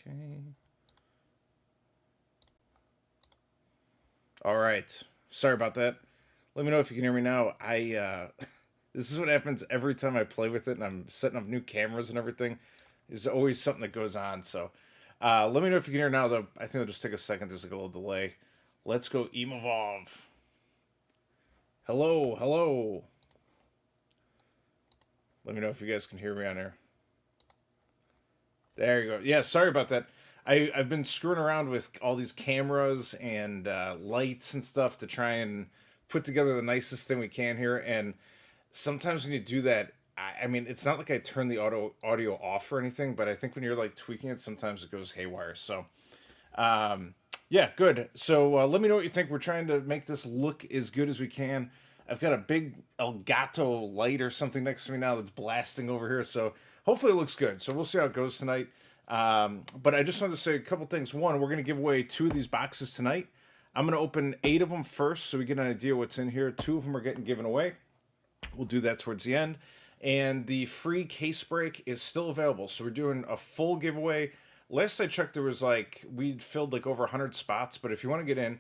Okay. All right. Sorry about that. Let me know if you can hear me now. This is what happens every time I play with it and I'm setting up new cameras and everything. There's always something that goes on. So let me know if you can hear now, though. I think it'll just take a second. There's like a little delay. Let's go Evolve. Hello, hello. Let me know if you guys can hear me on there. There you go. Yeah, sorry about that. I've been screwing around with all these cameras and lights and stuff to try and put together the nicest thing we can here. And sometimes when you do that, I mean, it's not like I turn the audio off or anything, but I think when you're like tweaking it, sometimes it goes haywire. So, yeah, good. So let me know what you think. We're trying to make this look as good as we can. I've got a big Elgato light or something next to me now that's blasting over here. So hopefully it looks good. So we'll see how it goes tonight. But I just wanted to say a couple things. One, we're going to give away 2 of these boxes tonight. I'm going to open 8 of them first so we get an idea what's in here. 2 of them are getting given away. We'll do that towards the end. And the free case break is still available. So we're doing a full giveaway. Last I checked, there was we'd filled over 100 spots. But if you want to get in,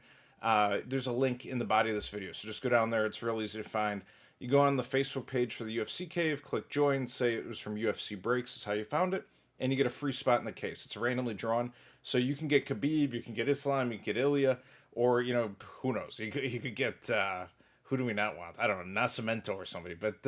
there's a link in the body of this video. So just go down there. It's real easy to find. You go on the Facebook page for the UFC Cave, click join, say it was from UFC Breaks. Is how you found it. And you get a free spot in the case. It's randomly drawn. So you can get Khabib, you can get Islam, you can get Ilya, or, who knows? You could get, who do we not want? I don't know, Nascimento or somebody. But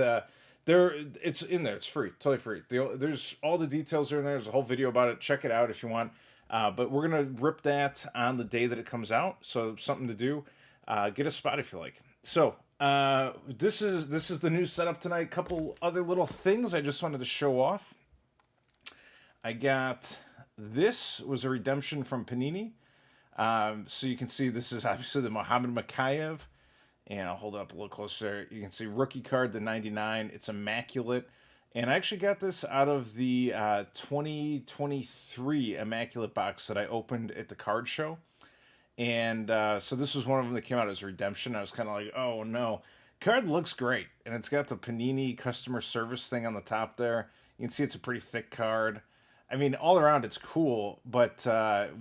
it's in there. It's free. Totally free. There's all the details are in there. There's a whole video about it. Check it out if you want. But we're going to rip that on the day that it comes out. So something to do. Get a spot if you like. So this is the new setup tonight. Couple other little things I just wanted to show off. I got, this was a redemption from Panini. So you can see this is obviously the Muhammad Mokaev. And I'll hold it up a little closer. You can see rookie card, the 99. It's immaculate. And I actually got this out of the 2023 immaculate box that I opened at the card show. And so this was one of them that came out as redemption. I was kind of like, oh no. Card looks great. And it's got the Panini customer service thing on the top there. You can see it's a pretty thick card. I mean, all around it's cool, but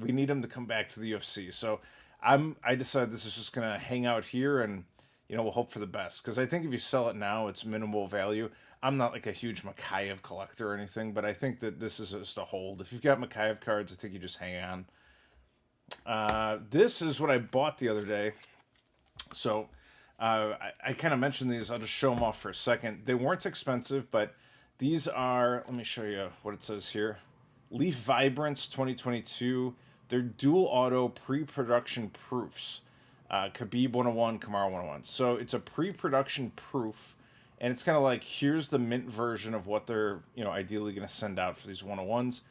we need him to come back to the UFC. So I decided this is just gonna hang out here, and we'll hope for the best. Because I think if you sell it now, it's minimal value. I'm not like a huge Mokaev collector or anything, but I think that this is just a hold. If you've got Mokaev cards, I think you just hang on. This is what I bought the other day. So I kind of mentioned these. I'll just show them off for a second. They weren't expensive, but these are. Let me show you what it says here. Leaf Vibrance 2022. They're dual auto pre-production proofs. Khabib 101, Kamaru 101. So it's a pre-production proof, and it's kind of like, here's the mint version of what they're ideally going to send out for these 101s.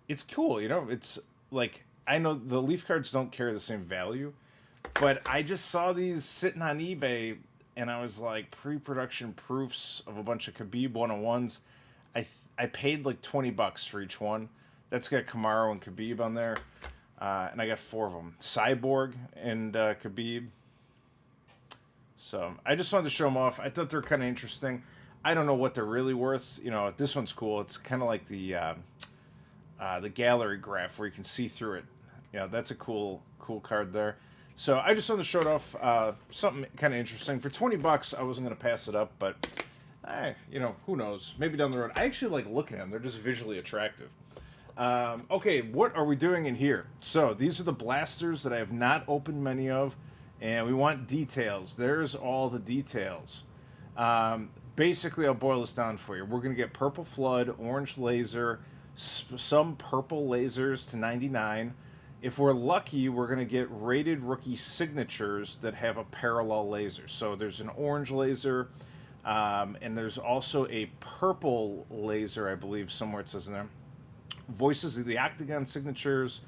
It's cool, It's like, I know the Leaf cards don't carry the same value, but I just saw these sitting on eBay, and I was like, pre-production proofs of a bunch of Khabib 101s. I paid like $20 for each one. That's got Kamaru and Khabib on there. And I got 4 of them. Cyborg and Khabib. So I just wanted to show them off. I thought they're kind of interesting. I don't know what they're really worth. This one's cool. It's kind of like the gallery graph where you can see through it. That's a cool card there. So I just wanted to show it off. Something kind of interesting. For $20, I wasn't going to pass it up, but who knows? Maybe down the road. I actually like looking at them. They're just visually attractive. Okay, what are we doing in here? So these are the blasters that I have not opened many of, and we want details. There's all the details. Basically, I'll boil this down for you. We're going to get Purple Flood, Orange Laser, some Purple Lasers to 99. If we're lucky, we're going to get rated rookie signatures that have a parallel laser. So there's an Orange Laser, and there's also a Purple Laser, I believe, somewhere it says in there. Voices of the Octagon signatures,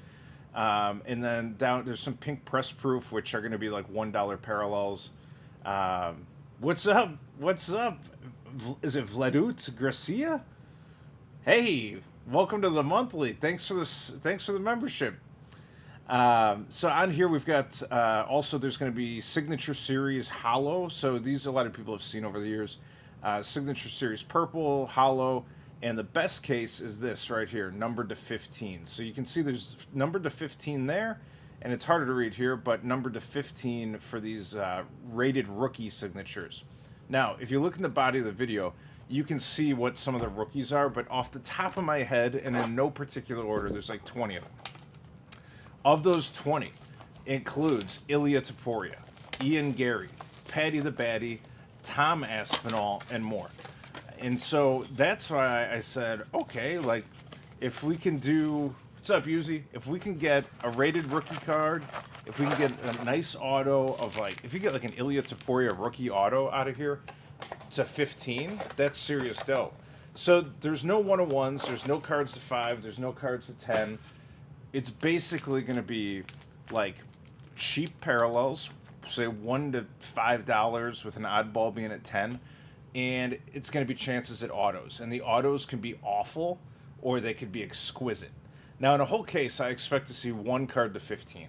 and then down there's some pink press proof, which are going to be like $1 parallels. What's up? Is it Vladut Gracia? Hey, welcome to the monthly. Thanks for the membership. So on here we've got also there's going to be Signature Series Holo. So these a lot of people have seen over the years. Signature Series Purple, Holo. And the best case is this right here, numbered to 15. So you can see there's numbered to 15 there, and it's harder to read here, but numbered to 15 for these rated rookie signatures. Now, if you look in the body of the video, you can see what some of the rookies are, but off the top of my head, and in no particular order, there's like 20 of them. Of those 20, includes Ilia Topuria, Ian Gary, Paddy the Baddy, Tom Aspinall, and more. And so that's why I said, okay, like, if we can do... What's up, Yuzi? If we can get a rated rookie card, if we can get a nice auto of, like... If you get, like, an Ilia Topuria rookie auto out of here to 15, that's serious dough. So there's no 1-of-1s, there's no cards to 5, there's no cards to 10. It's basically going to be, like, cheap parallels, say $1 to $5 with an oddball being at 10. And it's going to be chances at autos. And the autos can be awful, or they could be exquisite. Now, in a whole case, I expect to see 1 card to 15.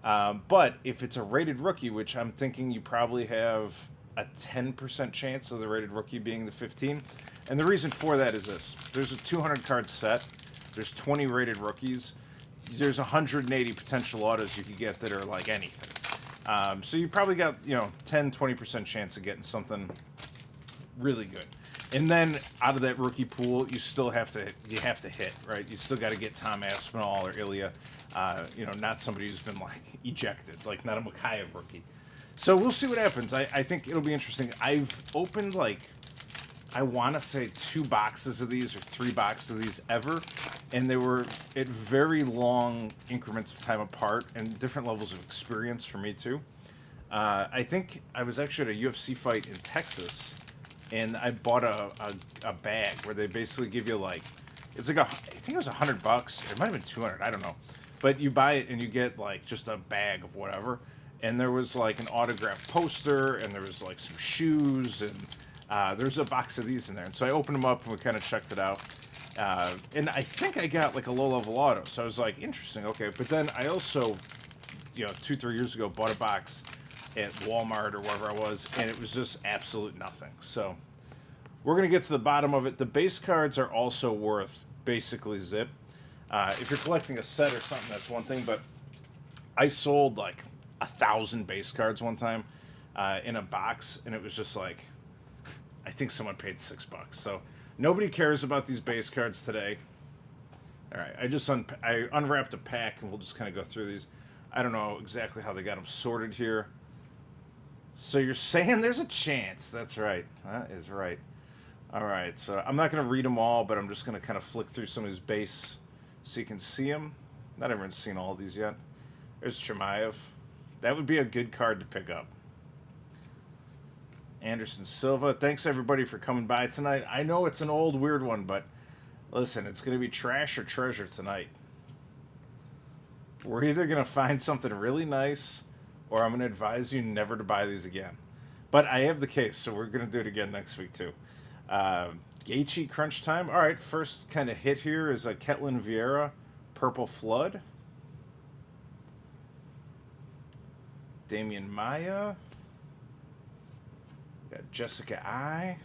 But if it's a rated rookie, which I'm thinking you probably have a 10% chance of the rated rookie being the 15. And the reason for that is this. There's a 200-card set. There's 20 rated rookies. There's 180 potential autos you could get that are like anything. So you probably got, 10, 20% chance of getting something really good. And then out of that rookie pool, you have to hit, right? You still got to get Tom Aspinall or Ilya, not somebody who's been like ejected, like not a Mikhaev rookie. So we'll see what happens. I think it'll be interesting. I've opened I want to say 2 boxes of these or 3 boxes of these ever, and they were at very long increments of time apart and different levels of experience for me too. I think I was actually at a UFC fight in Texas, and I bought a bag where they basically give you I think it was $100. It might have been 200. I don't know. But you buy it and you get just a bag of whatever. And there was an autographed poster, and there was some shoes, and there's a box of these in there. And so I opened them up and we kind of checked it out. And I think I got a low level auto. So I was like, interesting, okay. But then I also, 2-3 years ago, bought a box at Walmart or wherever I was, and it was just absolute nothing. So we're going to get to the bottom of it. The base cards are also worth basically zip. If you're collecting a set or something, that's one thing, but I sold 1,000 base cards one time in a box, and it was just I think someone paid $6. So nobody cares about these base cards today. All right, I unwrapped a pack, and we'll just kind of go through these. I don't know exactly how they got them sorted here. So you're saying there's a chance. That's right. That is right. All right, so I'm not going to read them all, but I'm just going to kind of flick through some of these base so you can see them. Not everyone's seen all of these yet. There's Chimaev. That would be a good card to pick up. Anderson Silva. Thanks, everybody, for coming by tonight. I know it's an old, weird one, but listen, it's going to be trash or treasure tonight. We're either going to find something really nice, or I'm going to advise you never to buy these again. But I have the case, so we're going to do it again next week, too. Gaethje Crunch Time. All right, first kind of hit here is a Ketlin Vieira Purple Flood. Damian Maia. Got Jessica I.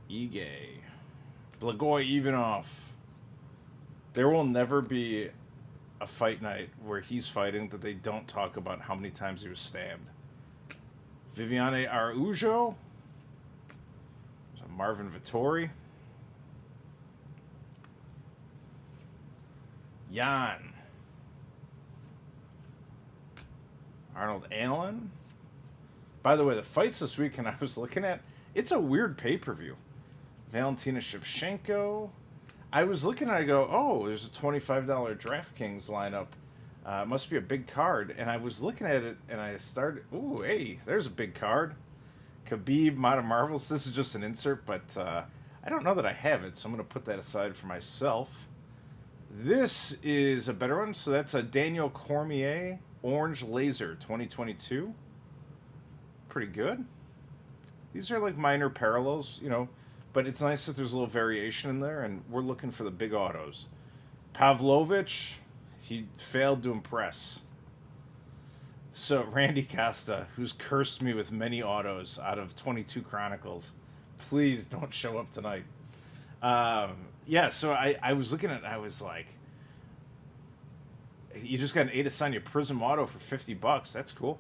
Ige. Blagoy Ivanov. There will never be a fight night where he's fighting that they don't talk about how many times he was stabbed. Viviane Araujo. Marvin Vittori. Jan. Arnold Allen. By the way, the fights this weekend I was looking at, it's a weird pay-per-view. Valentina Shevchenko. I was looking and I go, oh, there's a $25 DraftKings lineup. It must be a big card. And I was looking at it and I started, ooh, hey, there's a big card. Khabib, Modern Marvels. This is just an insert, but I don't know that I have it, so I'm going to put that aside for myself. This is a better one. So that's a Daniel Cormier Orange Laser 2022. Pretty good. These are minor parallels, but it's nice that there's a little variation in there, and we're looking for the big autos. Pavlovich, he failed to impress. So Randy Costa, who's cursed me with many autos out of 22 Chronicles, Please don't show up tonight. Um, yeah, so I was looking at it, I was like, you just got an Adesanya Prism Auto for $50. That's cool.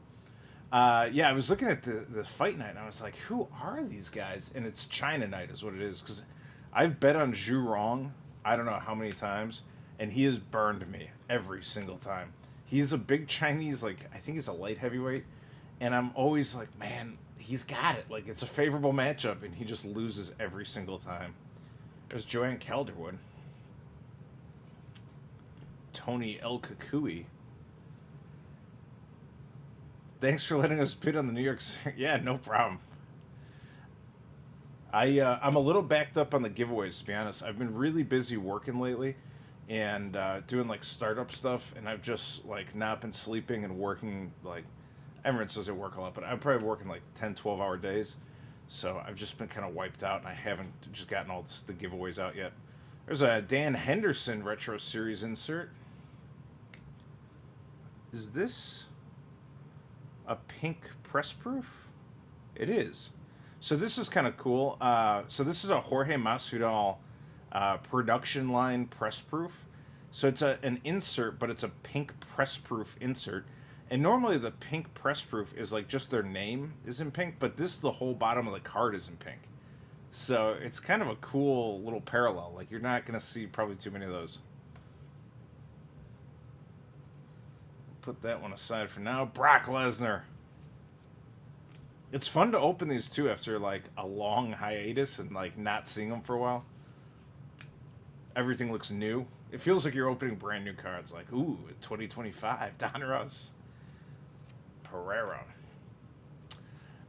Yeah, I was looking at the fight night and I was like, who are these guys? And it's China night is what it is because I've bet on Zhu Rong I don't know how many times, and he has burned me every single time. He's a big Chinese, like I think he's a light heavyweight, and I'm always like, man, he's got it. Like it's a favorable matchup, and he just loses every single time. There's Joanne Calderwood, Tony El Kukui. Thanks for letting us bid on the New York. Yeah, no problem. I'm a little backed up on the giveaways to be honest. I've been really busy working lately, and doing like startup stuff, and I've just like not been sleeping and working like everyone says I work a lot, but I'm probably working like 10, 12 hour days. So I've just been kind of wiped out, and I haven't just gotten all the giveaways out yet. There's a Dan Henderson Retro Series insert. Is this a pink press proof? It is. So this is kind of cool. So this is a Jorge Masvidal production line press proof. So it's an insert, but it's a pink press proof insert. And normally the pink press proof is like just their name is in pink, but this the whole bottom of the card is in pink. So it's kind of a cool little parallel. Like you're not gonna see probably too many of those. Put that one aside for now. Brock Lesnar. It's fun to open these too after like a long hiatus and like not seeing them for a while. Everything looks new. It feels like you're opening brand new cards. Like, ooh, 2025 Donruss Pereira.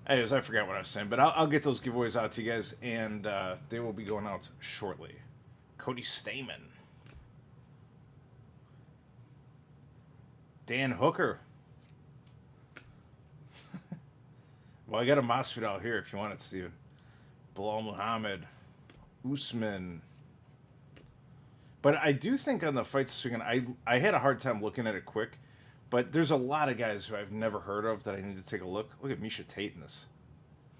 Anyways, I forgot what I was saying, but I'll get those giveaways out to you guys, and they will be going out shortly. Cody Stamen. Dan Hooker. Well, I got a Masvidal here if you want it, Steven. Bilal Muhammad. Usman. But I do think on the fights this weekend, I had a hard time looking at it quick, but there's a lot of guys who I've never heard of that I need to take a look. Look at Misha Tate in this.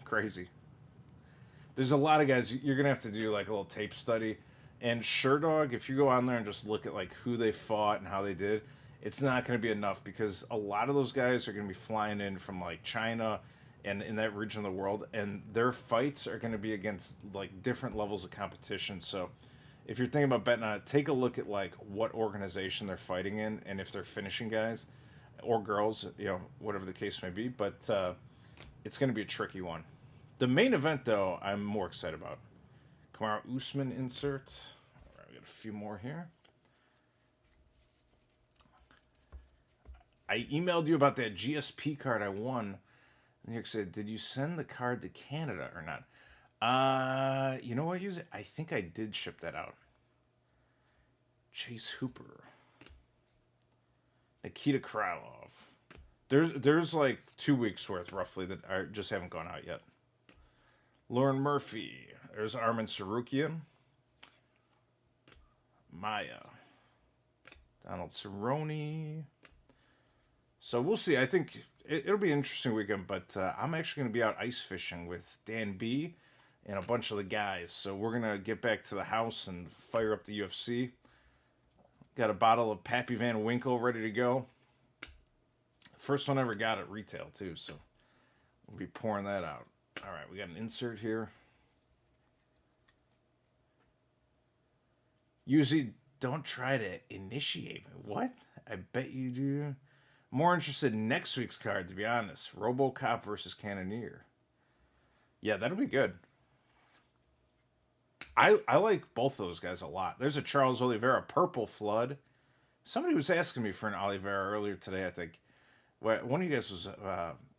Crazy. There's a lot of guys, you're going to have to do like a little tape study. And Sherdog, if you go on there and just look at like who they fought and how they did, it's not going to be enough because a lot of those guys are going to be flying in from like China and in that region of the world, and their fights are going to be against like different levels of competition. So if you're thinking about betting on it, take a look at like what organization they're fighting in and if they're finishing guys or girls, you know, whatever the case may be. But it's going to be a tricky one. The main event, though, I'm more excited about. Kamaru Usman insert. All right, we got a few more here. I emailed you about that GSP card I won. And you said, did you send the card to Canada or not? You know what, use it? I think I did ship that out. Chase Hooper. Nikita Krylov. There's like 2 weeks worth roughly that I just haven't gone out yet. Lauren Murphy. There's Armin Sarukian. Maya. Donald Cerrone. So we'll see. I think it'll be an interesting weekend, but I'm actually going to be out ice fishing with Dan B and a bunch of the guys. So we're going to get back to the house and fire up the UFC. Got a bottle of Pappy Van Winkle ready to go. First one I ever got at retail, too. So we'll be pouring that out. All right, we got an insert here. Usually don't try to initiate me. What? I bet you do. More interested in next week's card, to be honest. RoboCop versus Cannoneer. Yeah, that'll be good. I like both those guys a lot. There's a Charles Oliveira Purple Flood. Somebody was asking me for an Oliveira earlier today, I think. One of you guys was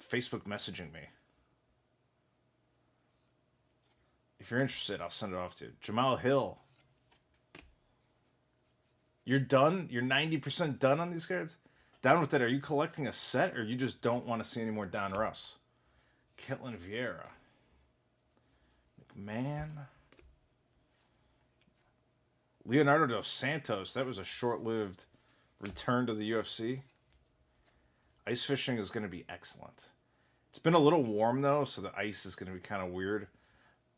Facebook messaging me. If you're interested, I'll send it off to you. Jamal Hill. You're done? You're 90% done on these cards? Down with that. Are you collecting a set, or you just don't want to see any more Donruss? Ketlin Vieira. McMahon. Leonardo dos Santos. That was a short-lived return to the UFC. Ice fishing is going to be excellent. It's been a little warm, though, so the ice is going to be kind of weird.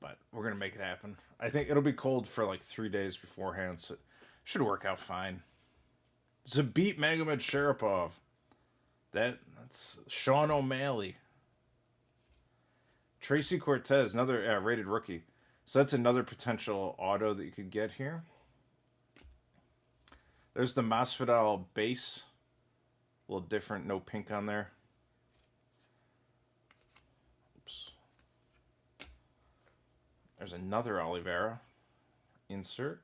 but we're going to make it happen. I think it'll be cold for like 3 days beforehand, so it should work out fine. Zabit Magomed Sharapov. That's Sean O'Malley. Tracy Cortez, another rated rookie. So that's another potential auto that you could get here. There's the Masvidal base. A little different, no pink on there. Oops. There's another Oliveira insert.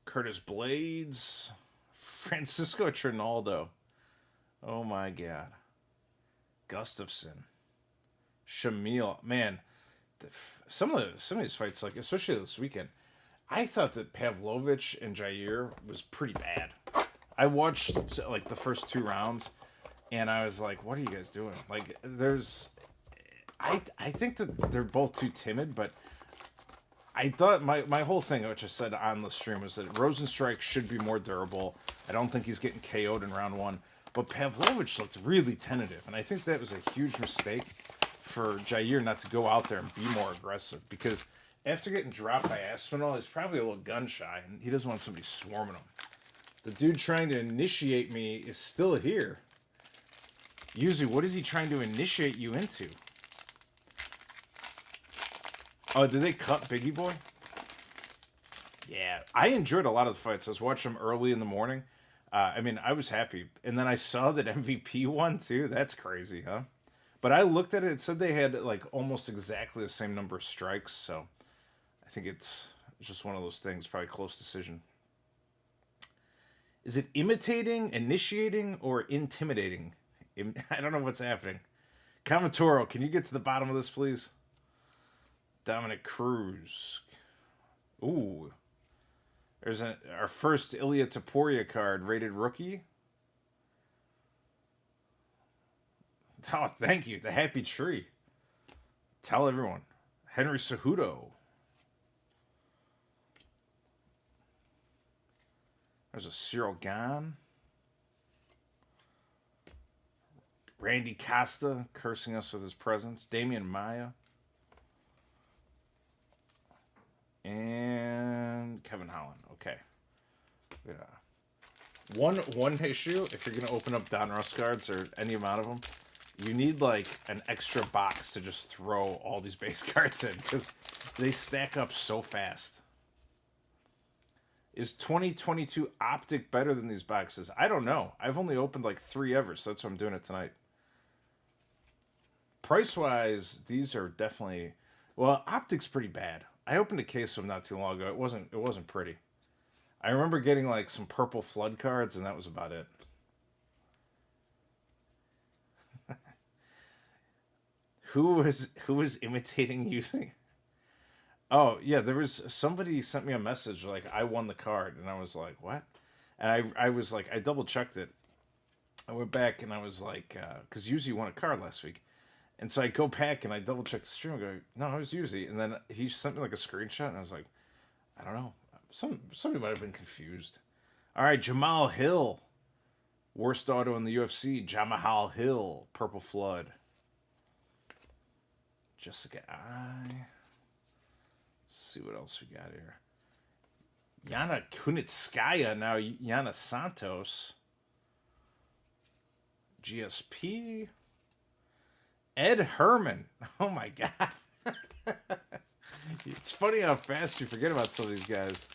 Curtis Blades. Francisco Trinaldo. Oh my God. Gustafson. Shamil. Man, some of these fights, like especially this weekend, I thought that Pavlovich and Jair was pretty bad. I watched like the first 2 rounds, and I was like, "What are you guys doing?" Like, I think that they're both too timid, but I thought my whole thing, which I said on the stream, was that Rosenstrike should be more durable. I don't think he's getting KO'd in round 1, but Pavlovich looked really tentative, and I think that was a huge mistake for Jair not to go out there and be more aggressive, because after getting dropped by Aspinall, he's probably a little gun shy, and he doesn't want somebody swarming him. The dude trying to initiate me is still here. Yuzu, what is he trying to initiate you into? Oh, did they cut Biggie Boy? Yeah, I enjoyed a lot of the fights. I was watching them early in the morning. I mean, I was happy. And then I saw that MVP won, too. That's crazy, huh? But I looked at it. It said they had, like, almost exactly the same number of strikes. So I think it's just one of those things. Probably close decision. Is it imitating, initiating, or intimidating? I don't know what's happening. Kamatoro, can you get to the bottom of this, please? Dominic Cruz. Ooh. There's our first Ilya Taporia card, rated rookie. Oh, thank you. The Happy Tree. Tell everyone. Henry Cejudo. There's a Cyril Gane. Randy Costa cursing us with his presence. Damian Maia. And Kevin Holland. Okay. Yeah. One issue, if you're going to open up Donruss cards or any amount of them, you need like an extra box to just throw all these base cards in, because they stack up so fast. Is 2022 Optic better than these boxes? I don't know. I've only opened like 3 ever, so that's why I'm doing it tonight. Price-wise, these are definitely... Well, Optic's pretty bad. I opened a case of them not too long ago. It wasn't pretty. I remember getting like some purple flood cards, and that was about it. Who was imitating using? Oh yeah, there was somebody sent me a message like I won the card, and I was like, what? And I was like, I double checked it. I went back and I was like, because Yuzi won a card last week. And so I go back and I double check the stream and go, no, it was Yuzi. And then he sent me like a screenshot, and I was like, I don't know. Somebody might have been confused. All right, Jamal Hill. Worst auto in the UFC. Jamal Hill. Purple Flood. Jessica I. Let's see what else we got here. Yana Kunitskaya. Now Yana Santos. GSP. Ed Herman. Oh my God. It's funny how fast you forget about some of these guys.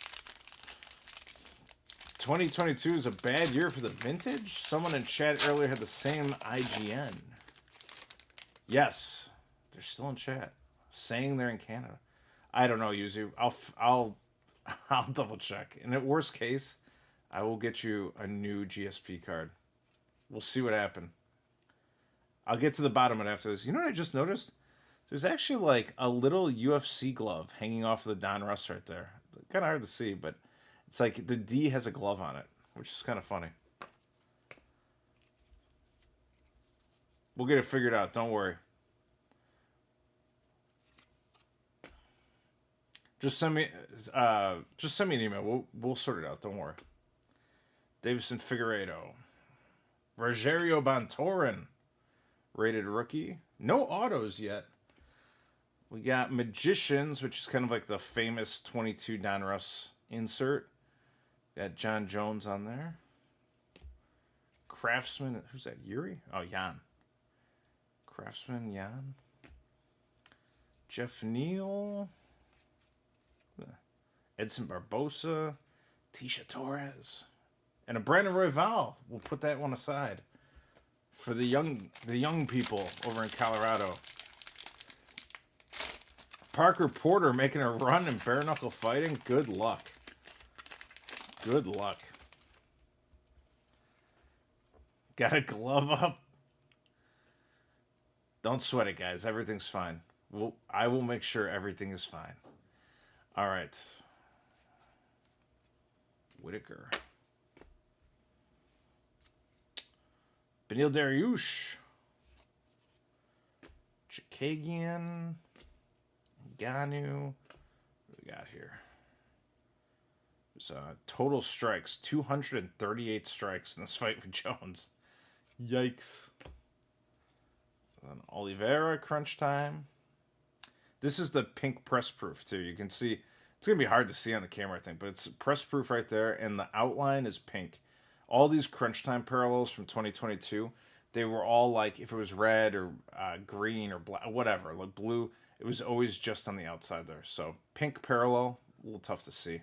2022 is a bad year for the vintage. Someone in chat earlier had the same IGN. Yes, they're still in chat, saying they're in Canada. I don't know, Yuzu. I'll double check. And at worst case, I will get you a new GSP card. We'll see what happened. I'll get to the bottom of it after this. You know what I just noticed? There's actually like a little UFC glove hanging off of the Donruss right there. It's kind of hard to see, but it's like the D has a glove on it, which is kind of funny. We'll get it figured out. Don't worry. Just send me an email. We'll sort it out. Don't worry. Davison Figueiredo, Rogerio Bontorin, rated rookie. No autos yet. We got Magicians, which is kind of like the famous 22 Donruss insert. Got John Jones on there. Craftsman, who's that? Yuri? Oh, Jan. Craftsman, Jan. Jeff Neal. Edson Barbosa. Tisha Torres. And a Brandon Royval. We'll put that one aside. For the young people over in Colorado. Parker Porter making a run in bare knuckle fighting. Good luck. Good luck. Got a glove up. Don't sweat it, guys. Everything's fine. I will make sure everything is fine. All right. Whitaker. Benil Dariush. Chikagian. Ganu. What do we got here? There's total strikes. 238 strikes in this fight with Jones. Yikes. An Oliveira crunch time. This is the pink press proof too. You can see it's gonna be hard to see on the camera, I think, but it's press proof right there, and the outline is pink. All these crunch time parallels from 2022, they were all like if it was red or green or black, whatever, like blue. It was always just on the outside there. So pink parallel, a little tough to see.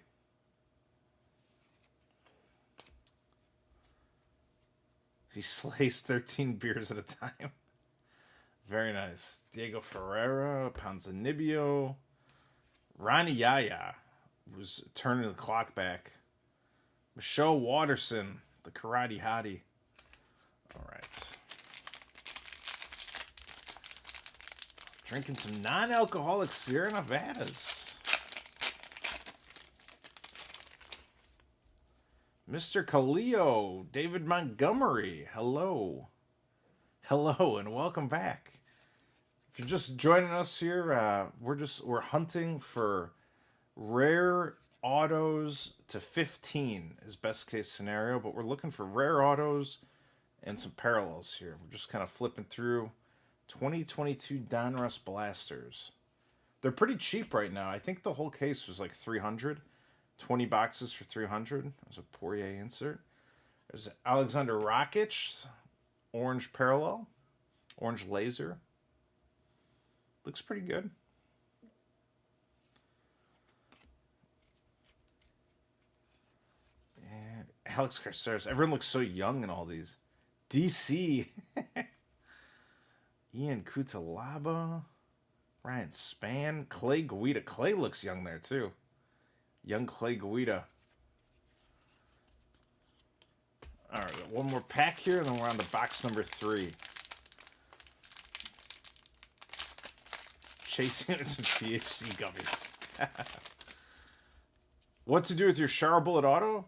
He slays 13 beers at a time. Very nice. Diego Ferreira, Ponzinibbio, Ronnie Yaya was turning the clock back. Michelle Watterson, the karate hottie. All right. Drinking some non-alcoholic Sierra Nevadas. Mr. Khalil, David Montgomery. Hello. Hello and welcome back. If you're just joining us here, we're hunting for rare autos to 15 is best case scenario, but we're looking for rare autos and some parallels here. We're just kind of flipping through 2022 Donruss Blasters. They're pretty cheap right now. I think the whole case was like 300. 20 boxes for 300. There's a Poirier insert. There's Alexander Rakic, orange parallel, orange laser. Looks pretty good. And Alex Carceres. Everyone looks so young in all these. DC. Ian Kutalaba. Ryan Spann. Clay Guida. Clay looks young there too. Young Clay Guida. All right, got one more pack here, and then we're on to box number 3. Chasing some THC gummies. What to do with your Char Bullet Auto?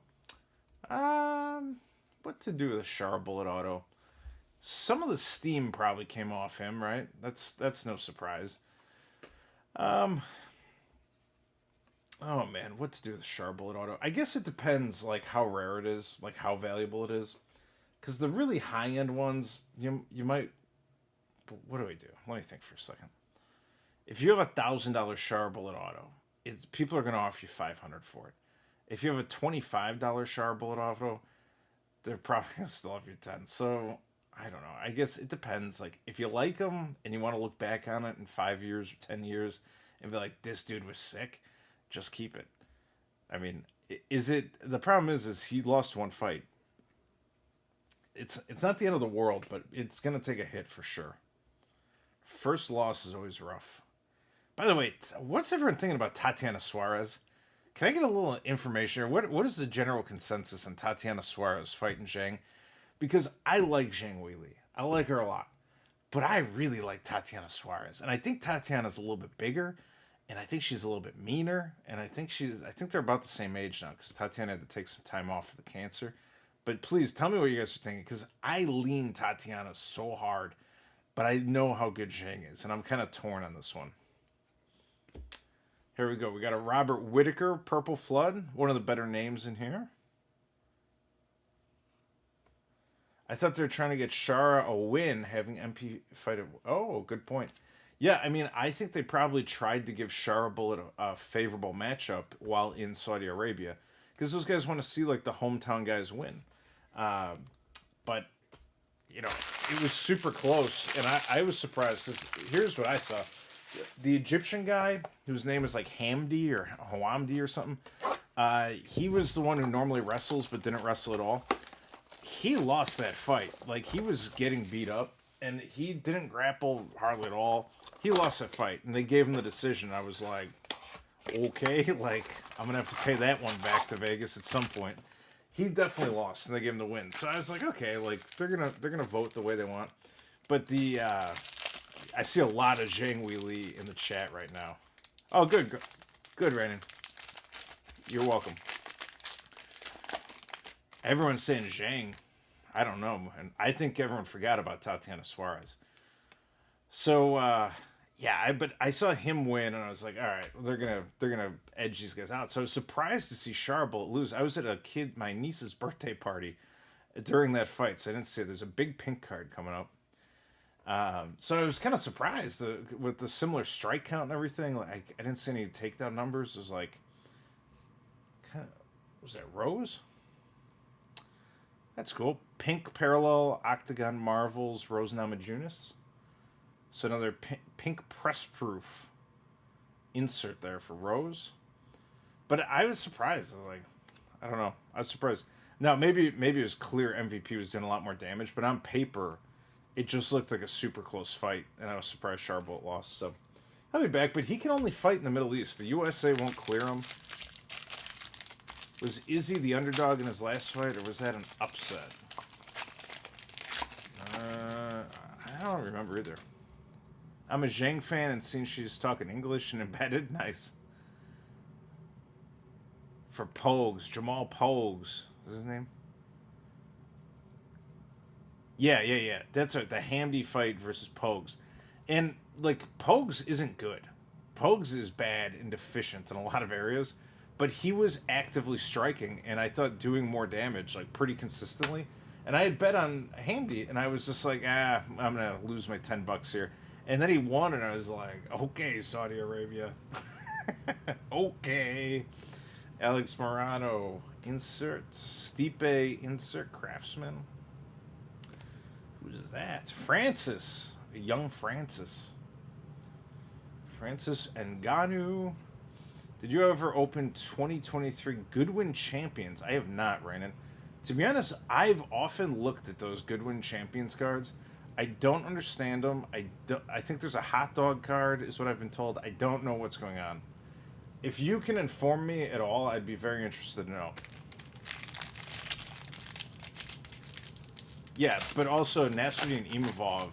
What to do with a Char Bullet Auto? Some of the steam probably came off him, right? That's no surprise. Oh man, what to do with a Char Bullet Auto? I guess it depends, like how rare it is, like how valuable it is. Because the really high end ones, you might. What do we do? Let me think for a second. If you have $1,000 Char Bullet Auto, people are going to offer you $500 for it. If you have a $25 Char Bullet Auto, they're probably going to still offer you $10. So I don't know. I guess it depends. Like if you like them and you want to look back on it in 5 years or 10 years and be like, this dude was sick. Just keep it. I mean, the problem is he lost one fight. It's not the end of the world, but it's going to take a hit for sure. First loss is always rough. By the way, what's everyone thinking about Tatiana Suarez? Can I get a little information here? What is the general consensus on Tatiana Suarez fighting Zhang? Because I like Zhang Weili. I like her a lot. But I really like Tatiana Suarez. And I think Tatiana's a little bit bigger. And I think she's a little bit meaner, and I think they're about the same age now because Tatiana had to take some time off for the cancer. But please tell me what you guys are thinking because I lean Tatiana so hard, but I know how good Zhang is, and I'm kind of torn on this one. Here we go. We got a Robert Whitaker Purple Flood, one of the better names in here. I thought they were trying to get Shara a win, having MP fight it. Oh, good point. Yeah, I mean, I think they probably tried to give Shara Bullet a favorable matchup while in Saudi Arabia, because those guys want to see like the hometown guys win. Uh, but it was super close, and I was surprised because here's what I saw: the Egyptian guy whose name is like Hamdi or Hawamdi or something. He was the one who normally wrestles but didn't wrestle at all. He lost that fight. Like, he was getting beat up, and he didn't grapple hardly at all. He lost that fight, and they gave him the decision. I was like, okay, like, I'm gonna have to pay that one back to Vegas at some point. He definitely lost, and they gave him the win. So I was like, okay, like, they're gonna vote the way they want. But I see a lot of Zhang Weili in the chat right now. Oh, good, Rainen. You're welcome. Everyone's saying Zhang. I don't know, and I think everyone forgot about Tatiana Suarez. So but I saw him win, and I was like, all right, they're gonna edge these guys out. So I was surprised to see Charbot lose. I was at my niece's birthday party during that fight, so I didn't see it. There's a big pink card coming up. So I was kind of surprised with the similar strike count and everything. Like, I didn't see any takedown numbers. It was like, was that Rose? That's cool. Pink Parallel Octagon Marvels Rose Namajunas. So another pink press proof insert there for Rose. But I was surprised. I was like, I don't know. I was surprised. Now, maybe it was clear MVP was doing a lot more damage, but on paper, it just looked like a super close fight, and I was surprised Charbot lost. So I'll be back, but he can only fight in the Middle East. The USA won't clear him. Was Izzy the underdog in his last fight, or was that an upset? I don't remember either. I'm a Zhang fan, and seeing she's talking English and embedded, nice. For Pogues, Jamal Pogues, is his name? Yeah. That's the Hamdi fight versus Pogues. And, like, Pogues isn't good. Pogues is bad and deficient in a lot of areas, but he was actively striking, and I thought doing more damage, like, pretty consistently. And I had bet on Hamdi, and I was just like, I'm going to lose my $10 here. And then he won, and I was like, okay, Saudi Arabia. Okay. Alex Morano, insert. Stipe, insert. Craftsman. Who is that? Francis. A young Francis. Francis Ngannou. Did you ever open 2023 Goodwin Champions? I have not, Rainen. To be honest, I've often looked at those Goodwin Champions cards. I don't understand them. I think there's a hot dog card, is what I've been told. I don't know what's going on. If you can inform me at all, I'd be very interested to know. Yeah, but also Nasruddin Imavov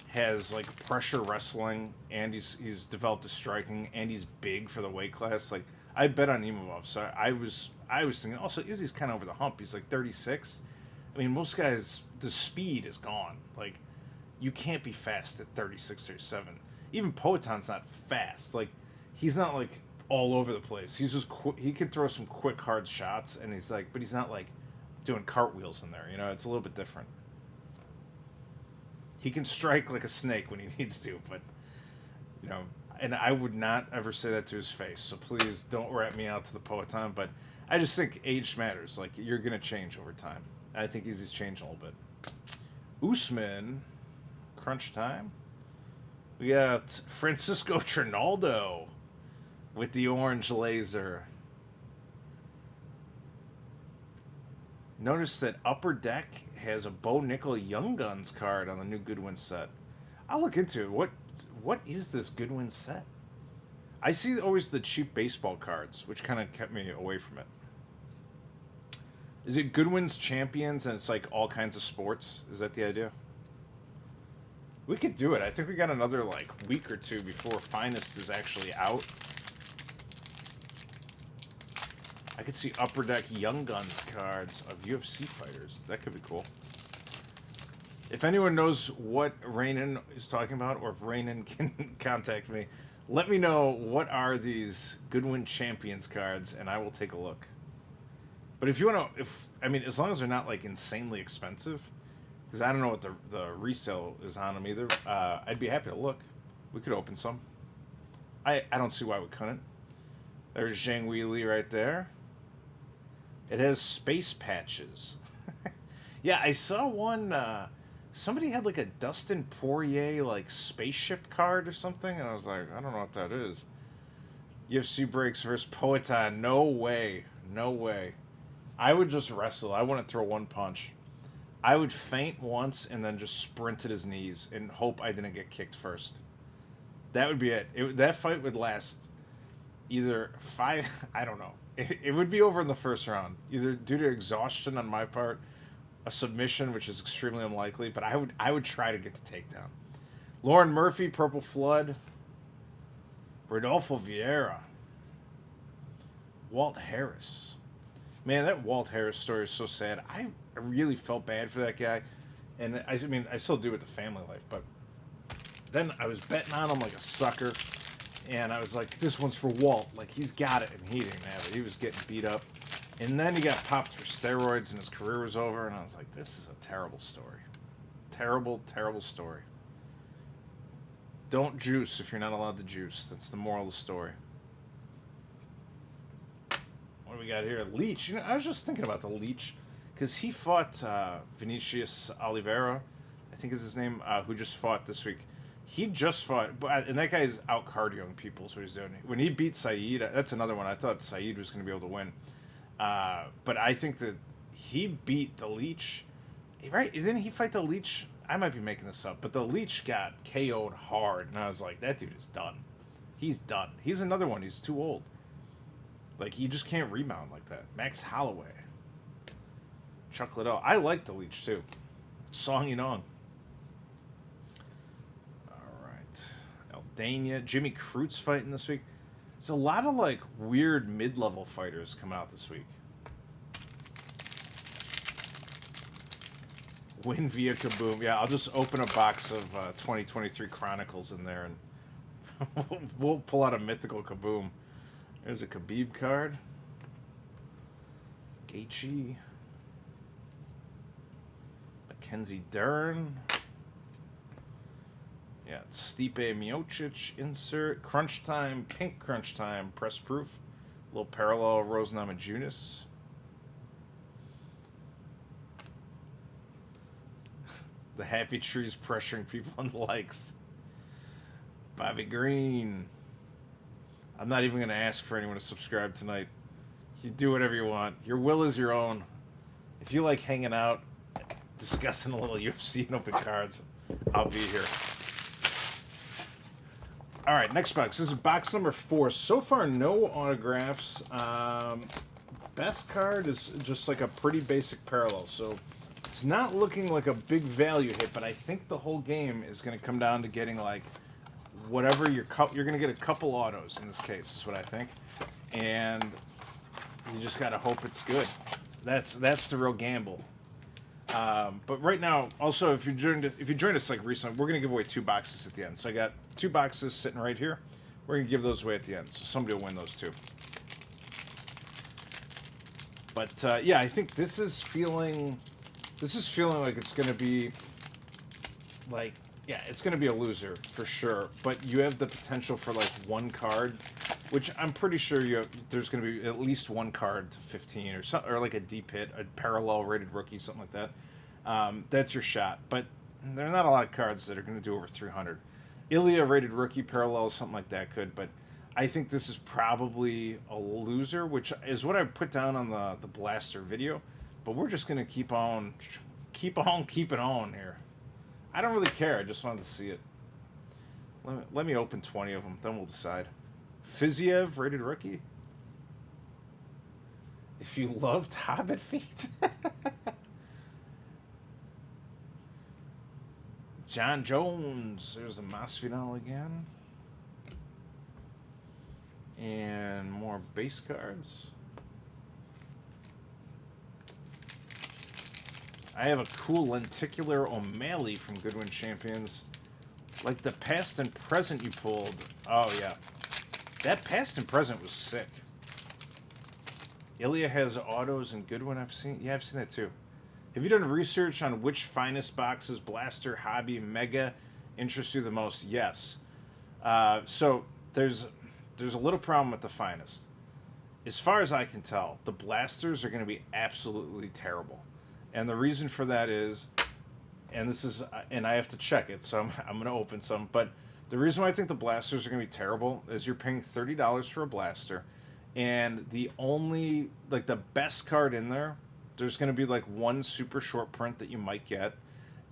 has like pressure wrestling, and he's developed a striking, and he's big for the weight class. Like, I bet on Imavov, so I was thinking. Also, Izzy's kind of over the hump. He's like 36. I mean, most guys, the speed is gone. Like, you can't be fast at 36, 37. Even Poetan's not fast. Like, he's not like all over the place. He's just he can throw some quick, hard shots, and he's like, but he's not like doing cartwheels in there. You know, it's a little bit different. He can strike like a snake when he needs to, but and I would not ever say that to his face. So please don't rat me out to the Poetan. But I just think age matters. Like, you're gonna change over time. I think Izzy's changed a little bit. Usman. Crunch time. We got Francisco Trinaldo with the orange laser. Notice that Upper Deck has a Bo Nickel Young Guns card on the new Goodwin set. I'll look into it. What is this Goodwin set? I see always the cheap baseball cards, which kind of kept me away from it. Is it Goodwin's Champions and it's like all kinds of sports? Is that the idea? We could do it. I think we got another like week or two before Finest is actually out. I could see Upper Deck Young Guns cards of UFC fighters. That could be cool. If anyone knows what Rainen is talking about, or if Rainen can contact me, let me know what are these Goodwin Champions cards, and I will take a look. But if you want to, as long as they're not like insanely expensive, Because I don't know what the resale is on them either. I'd be happy to look. We could open some. I don't see why we couldn't. There's Zhang Weili right there. It has space patches. Yeah, I saw one. Somebody had like a Dustin Poirier like spaceship card or something, and I was like, I don't know what that is. UFC breaks versus Poatan. No way. No way. I would just wrestle. I wouldn't throw one punch. I would feint once and then just sprint at his knees and hope I didn't get kicked first. That would be it. That fight would last either 5... I don't know. It would be over in the first round. Either due to exhaustion on my part, a submission, which is extremely unlikely, but I would try to get the takedown. Lauren Murphy, Purple Flood. Rodolfo Vieira. Walt Harris. Man, that Walt Harris story is so sad. I really felt bad for that guy. And I mean, I still do with the family life, but then I was betting on him like a sucker. And I was like, this one's for Walt. Like, he's got it. And he didn't have it. He was getting beat up. And then he got popped for steroids and his career was over. And I was like, this is a terrible story. Terrible, terrible story. Don't juice if you're not allowed to juice. That's the moral of the story. What do we got here? Leech. You know, I was just thinking about the Leech. Because he fought Vinicius Oliveira, I think is his name, who just fought this week. He just fought, and that guy's out cardioing people, is what he's doing. When he beat Saeed, that's another one. I thought Saeed was going to be able to win. But I think that he beat the Leech. Right? Didn't he fight the Leech? I might be making this up, but the Leech got KO'd hard. And I was like, that dude is done. He's done. He's another one. He's too old. Like, he just can't rebound like that. Max Holloway. Chuck Liddell. I like the Leech, too. Song Yinong. Aldana. Jimmy Cruz fighting this week. There's a lot of, like, weird mid-level fighters come out this week. Win via Kaboom. Yeah, I'll just open a box of 2023 Chronicles in there, and we'll pull out a mythical Kaboom. There's a Khabib card. Gaethje. Mackenzie Dern. Yeah, it's Stipe Miocic insert. Crunch Time, Pink Crunch Time, press proof. A little parallel Rose Namajunas. The happy trees pressuring people on the likes. Bobby Green. I'm not even going to ask for anyone to subscribe tonight. You do whatever you want. Your will is your own. If you like hanging out, discussing a little UFC and open cards, I'll be here. All right, next box. This is box number 4. So far, no autographs. Best card is just like a pretty basic parallel. So it's not looking like a big value hit, but I think the whole game is going to come down to getting like whatever you're going to get a couple autos in this case, is what I think. And you just got to hope it's good. That's the real gamble. But right now, also, if you joined us like recently, we're gonna give away 2 boxes at the end. So I got 2 boxes sitting right here. We're gonna give those away at the end, so somebody will win those 2. But yeah, I think this is feeling like it's gonna be like, yeah, it's gonna be a loser for sure. But you have the potential for like 1 card, which I'm pretty sure there's going to be at least 1 card to 15 or something, or like a deep hit, a parallel rated rookie, something like that. That's your shot. But there are not a lot of cards that are going to do over 300. Ilya rated rookie parallel, something like that could. But I think this is probably a loser, which is what I put down on the Blaster video. But we're just going to keep on keeping on here. I don't really care. I just wanted to see it. Let me open 20 of them, then we'll decide. Fiziev, rated rookie. If you loved Hobbit feet. John Jones. There's the Masvidal again. And more base cards. I have a cool lenticular O'Malley from Goodwin Champions. Like the past and present you pulled. Oh, yeah. That past and present was sick. Ilya has autos and Goodwin I've seen. Yeah, I've seen that too. Have you done research on which finest boxes, Blaster, Hobby, Mega, interest you the most? Yes. So there's a little problem with the finest. As far as I can tell, the Blasters are going to be absolutely terrible, and the reason for that is, and this is, and I have to check it, so I'm going to open some. But the reason why I think the Blasters are going to be terrible is you're paying $30 for a Blaster, and the only, like, the best card in there, there's going to be like one super short print that you might get,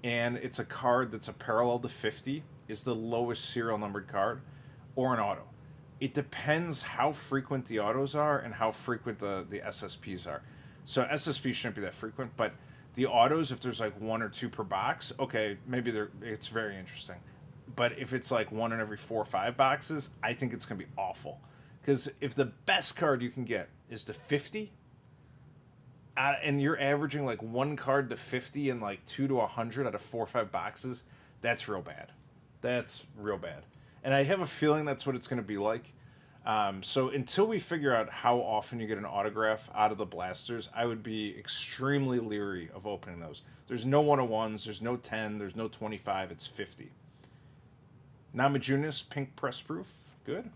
and it's a card that's a parallel to 50, is the lowest serial numbered card, or an auto. It depends how frequent the autos are and how frequent the SSPs are. So SSPs shouldn't be that frequent, but the autos, if there's like one or two per box, okay, maybe it's very interesting. But if it's like one in every 4 or 5 boxes, I think it's gonna be awful. Because if the best card you can get is to 50, and you're averaging like one card to 50 and like 2 to 100 out of 4 or 5 boxes, that's real bad. That's real bad. And I have a feeling that's what it's going to be like. So until we figure out how often you get an autograph out of the Blasters, I would be extremely leery of opening those. There's no 101s, there's no 10, there's no 25, it's 50. Namajunas, pink press proof, good.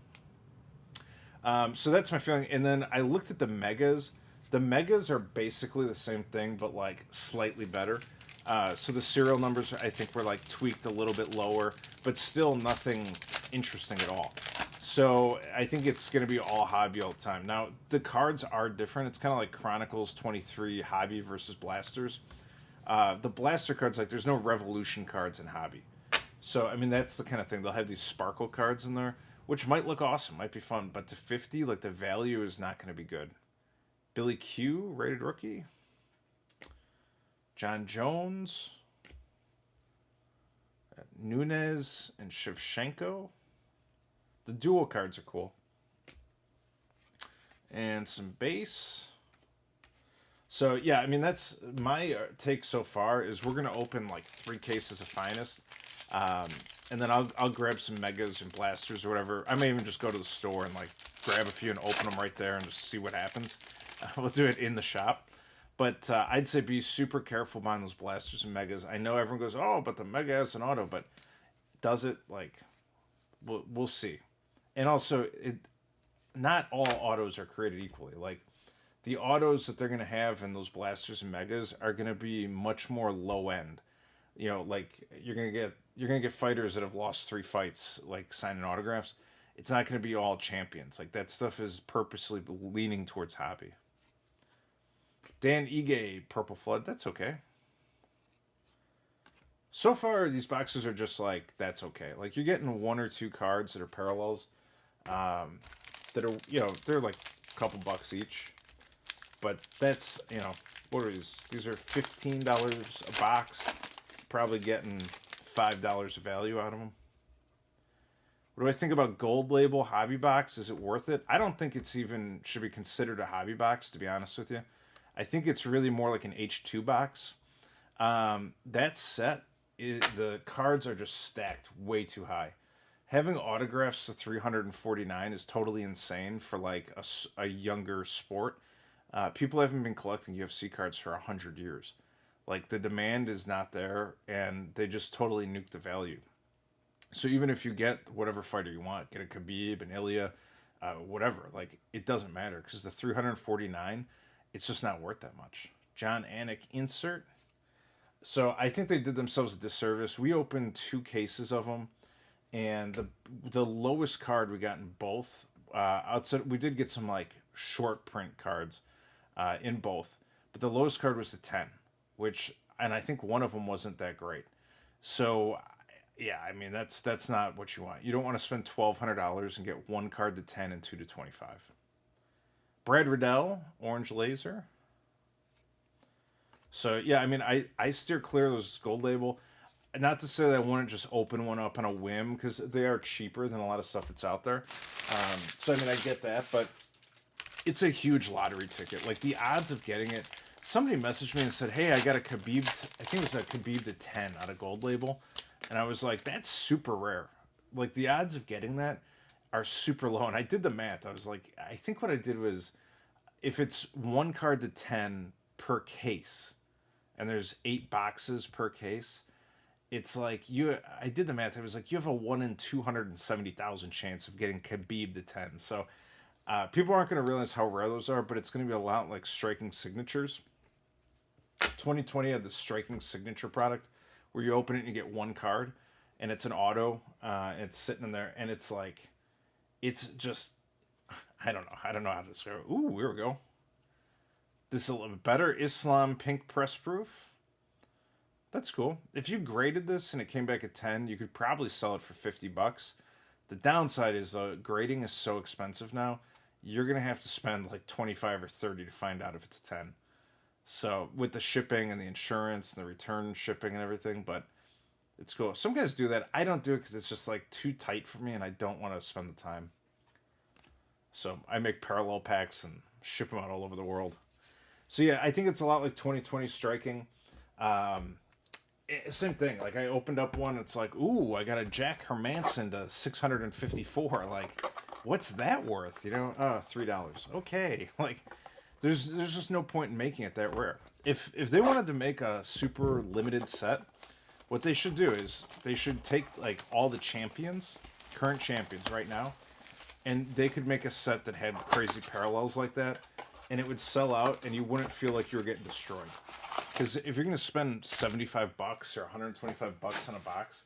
So that's my feeling. And then I looked at the Megas. The Megas are basically the same thing, but like slightly better. So the serial numbers, I think, were like tweaked a little bit lower, but still nothing interesting at all. So I think it's going to be all hobby all the time. Now, the cards are different. It's kind of like Chronicles 23 hobby versus Blasters. The Blaster cards, like, there's no Revolution cards in hobby. So, I mean, that's the kind of thing. They'll have these sparkle cards in there, which might look awesome, might be fun. But to 50, like, the value is not going to be good. Billy Q, rated rookie. John Jones. Nunes and Shevchenko. The dual cards are cool. And some base. So, yeah, I mean, that's my take so far is we're going to open like 3 cases of Finest. And then I'll grab some Megas and Blasters or whatever. I may even just go to the store and like grab a few and open them right there and just see what happens. We'll do it in the shop. But I'd say be super careful buying those Blasters and Megas. I know everyone goes, oh, but the Mega has an auto. But does it? Like, we'll see. And also, not all autos are created equally. Like, the autos that they're going to have in those Blasters and Megas are going to be much more low end. You know, like, you're going to get fighters that have lost 3 fights, like, signing autographs. It's not going to be all champions. Like, that stuff is purposely leaning towards hobby. Dan Ige, Purple Flood, that's okay. So far, these boxes are just like, that's okay. Like, you're getting 1 or 2 cards that are parallels. That are, you know, they're like a couple bucks each. But that's, you know, what are these? These are $15 a box. Probably getting $5 of value out of them. What do I think about Gold Label Hobby Box? Is it worth it? I don't think it's even should be considered a hobby box, to be honest with you. I think it's really more like an H2 box. That set, the cards are just stacked way too high. Having autographs to 349 is totally insane for like a younger sport. People haven't been collecting UFC cards for 100 years. Like, the demand is not there, and they just totally nuke the value. So even if you get whatever fighter you want, get a Khabib, an Ilya, whatever, like, it doesn't matter because the 349, it's just not worth that much. John Anik insert. So I think they did themselves a disservice. We opened 2 cases of them, and the lowest card we got in both, outside, we did get some like short print cards in both, but the lowest card was the 10, and I think one of them wasn't that great. So yeah, I mean, that's not what you want. You don't want to spend $1,200 and get 1 card to 10 and 2 to 25. Brad Riddell, Orange Laser. So yeah, I mean, I steer clear of those Gold Label. Not to say that I wouldn't just open one up on a whim, because they are cheaper than a lot of stuff that's out there. So I mean, I get that, but it's a huge lottery ticket. Like, the odds of getting it. Somebody messaged me and said, hey, I got a Khabib, I think it was a Khabib to 10 out of Gold Label. And I was like, that's super rare. Like, the odds of getting that are super low. And I did the math. I was like, I think what I did was, if it's 1 card to 10 per case, and there's 8 boxes per case, it's like I did the math. It was like you have a 1 in 270,000 chance of getting Khabib to 10. So people aren't going to realize how rare those are, but it's going to be a lot like striking signatures. 2020 had the striking signature product where you open it and you get one card, and it's an auto. It's sitting in there, and it's like, it's just, I don't know how to describe it. Ooh, here we go. This is a little bit better. Islam pink press proof. That's cool. If you graded this and it came back at 10, you could probably sell it for $50. The downside is grading is so expensive now. You're going to have to spend like 25 or 30 to find out if it's a 10. So with the shipping and the insurance and the return shipping and everything, but it's cool. Some guys do that. I don't do it because it's just like too tight for me and I don't want to spend the time. So I make parallel packs and ship them out all over the world. So yeah, I think it's a lot like 2020 striking. Same thing. Like I opened up one. It's like, ooh, I got a Jack Hermanson to 654. Like, what's that worth? You know, $3. Okay. Like, there's just no point in making it that rare. If they wanted to make a super limited set, what they should do is they should take like all the champions, current champions right now, and they could make a set that had crazy parallels like that, and it would sell out, and you wouldn't feel like you were getting destroyed. Because if you're going to spend $75 or $125 on a box,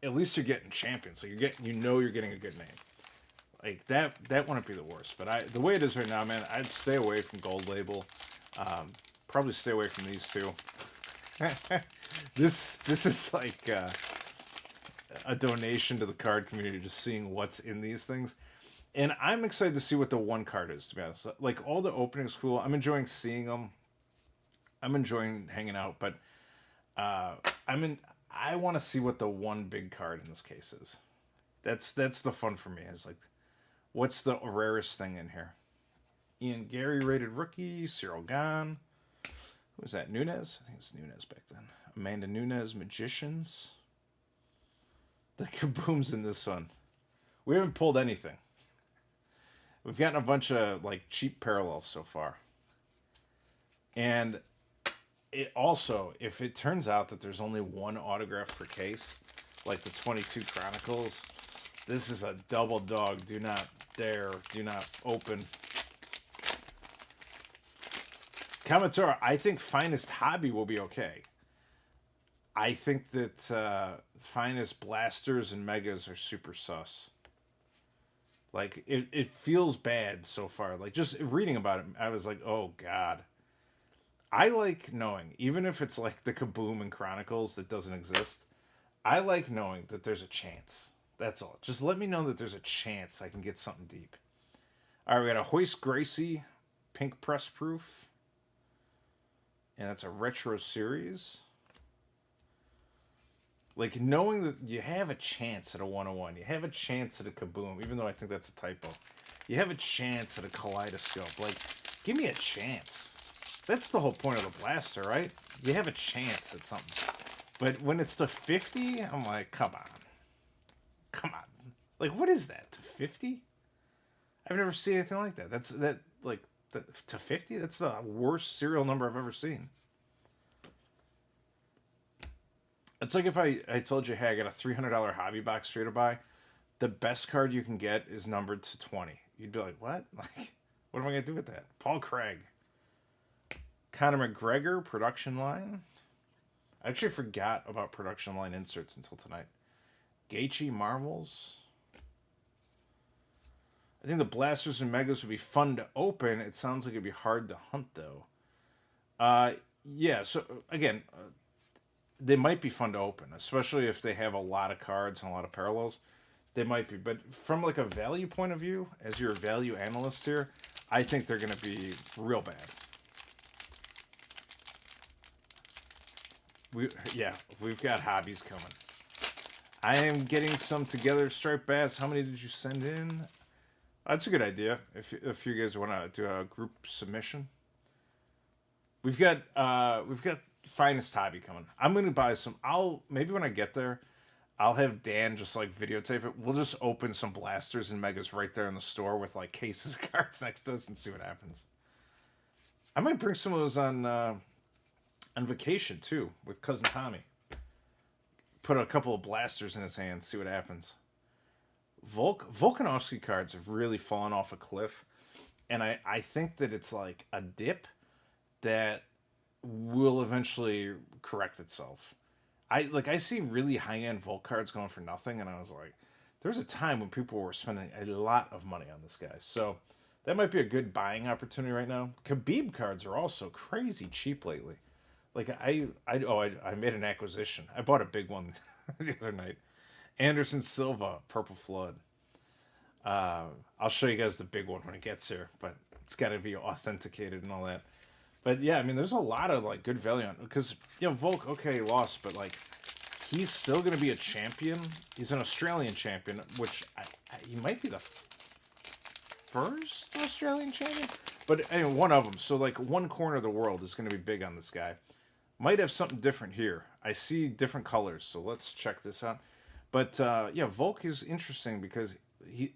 at least you're getting champions. So you're getting a good name. Like that wouldn't be the worst. But the way it is right now, man, I'd stay away from Gold Label. Probably stay away from these two. This is like a donation to the card community, just seeing what's in these things. And I'm excited to see what the one card is, to be honest. Like all the openings cool. I'm enjoying seeing them. I'm enjoying hanging out, but I want to see what the one big card in this case is. That's the fun for me. Is like, what's the rarest thing in here? Ian Gary rated rookie, Cyril Gane. Who was that? Nunes? I think it's Nunes back then. Amanda Nunes, Magicians. The Kaboom's in this one. We haven't pulled anything. We've gotten a bunch of like cheap parallels so far. And it also, if it turns out that there's only one autograph per case, like the 22 Chronicles, this is a double dog. Do not dare. Do not open. Commentor, I think Finest Hobby will be okay. I think that Finest Blasters and Megas are super sus. Like, it feels bad so far. Like, just reading about it, I was like, oh, God. I like knowing, even if it's like the Kaboom and Chronicles that doesn't exist, I like knowing that there's a chance. That's all. Just let me know that there's a chance I can get something deep. All right, we got a Hoist Gracie pink press proof. And that's a retro series. Like, knowing that you have a chance at a 101. You have a chance at a Kaboom, even though I think that's a typo. You have a chance at a Kaleidoscope. Like, give me a chance. That's the whole point of the blaster, right? You have a chance at something. But when it's to 50, I'm like, come on. Come on. Like, what is that? To 50? I've never seen anything like that. To 50? That's the worst serial number I've ever seen. It's like if I told you, hey, I got a $300 hobby box for you to buy. The best card you can get is numbered to 20. You'd be like, what? Like, what am I going to do with that? Paul Craig. Conor McGregor, production line. I actually forgot about production line inserts until tonight. Gaethje Marvels. I think the Blasters and Megas would be fun to open. It sounds like it'd be hard to hunt, though. Yeah, so, again, they might be fun to open, especially if they have a lot of cards and a lot of parallels. They might be. But from, like, a value point of view, as your value analyst here, I think they're going to be real bad. We've got hobbies coming. I am getting some together. Striped Bass, how many did you send in? That's a good idea. If you guys want to do a group submission, we've got Finest Hobby coming. I'm gonna buy some. Maybe when I get there, I'll have Dan just like videotape it. We'll just open some blasters and megas right there in the store with like cases of cards next to us and see what happens. I might bring some of those on On vacation, too, with Cousin Tommy. Put a couple of blasters in his hands, see what happens. Volkanovski cards have really fallen off a cliff. And I think that it's like a dip that will eventually correct itself. I see really high end Volk cards going for nothing, and I was like, there's a time when people were spending a lot of money on this guy. So that might be a good buying opportunity right now. Khabib cards are also crazy cheap lately. Like I made an acquisition. I bought a big one the other night. Anderson Silva, Purple Flood. I'll show you guys the big one when it gets here, but it's got to be authenticated and all that. But yeah, I mean, there's a lot of like good value on because Volk, okay, he lost, but like he's still going to be a champion. He's an Australian champion, which he might be the first Australian champion, but anyway, one of them. So like one corner of the world is going to be big on this guy. Might have something different here. I see different colors, so let's check this out. But yeah, Volk is interesting because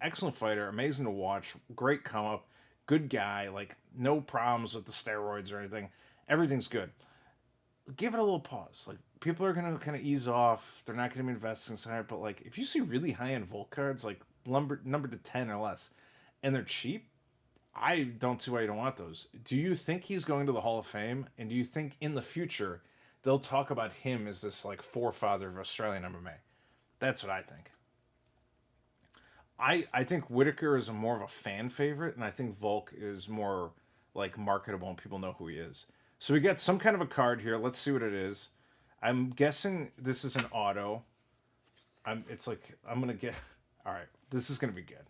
excellent fighter, amazing to watch, great come up, good guy, like no problems with the steroids or anything. Everything's good. Give it a little pause. Like people are gonna kind of ease off. They're not gonna be investing so hard. But like if you see really high end Volk cards, like numbered to 10 or less, and they're cheap, I don't see why you don't want those. Do you think he's going to the Hall of Fame? And do you think in the future they'll talk about him as this like forefather of Australian MMA? That's what I think. I think Whitaker is more of a fan favorite, and I think Volk is more like marketable and people know who he is. So we get some kind of a card here. Let's see what it is. I'm guessing this is an auto. I'm gonna get. All right, this is gonna be good.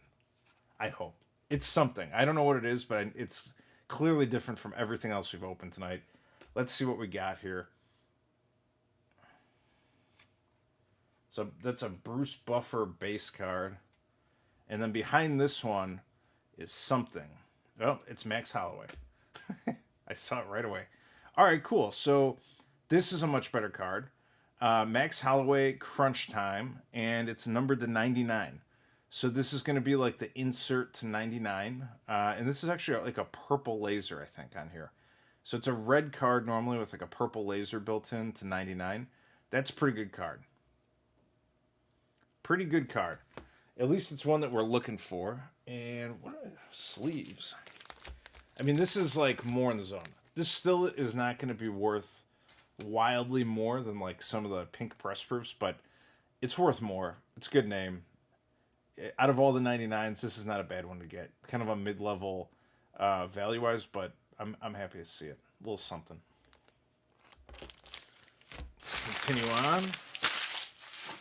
I hope it's something. I don't know what it is, but it's clearly different from everything else we've opened tonight. Let's see what we got here. So that's a Bruce Buffer base card. And then behind this one is something. Oh, it's Max Holloway. I saw it right away. All right, cool. So this is a much better card. Max Holloway Crunch Time, and it's numbered to 99. So this is going to be like the insert to 99. And this is actually like a purple laser, I think, on here. So it's a red card normally with like a purple laser built in to 99. That's a pretty good card. Pretty good card. At least it's one that we're looking for. And what are sleeves? I mean, this is like more in the zone. This still is not going to be worth wildly more than like some of the pink press proofs, but it's worth more. It's a good name. Out of all the 99s, this is not a bad one to get. Kind of a mid-level value-wise, but I'm happy to see it. A little something. Let's continue on.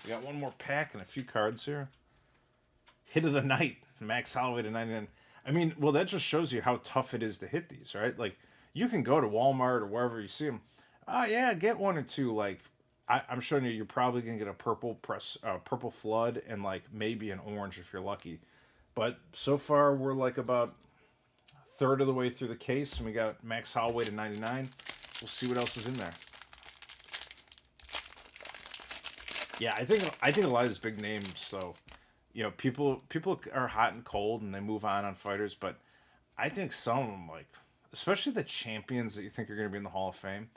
We got one more pack and a few cards here. Hit of the night, Max Holloway to 99. I mean, well, that just shows you how tough it is to hit these, right? Like, you can go to Walmart or wherever you see them. Oh, yeah, get one or two. Like, I'm showing you, you're probably going to get a purple flood and, like, maybe an orange if you're lucky. But so far, we're, like, about a third of the way through the case, and we got Max Holloway to 99. We'll see what else is in there. Yeah, I think a lot of these big names, so... people are hot and cold and they move on fighters, but I think some of them, like, especially the champions that you think are going to be in the Hall of Fame,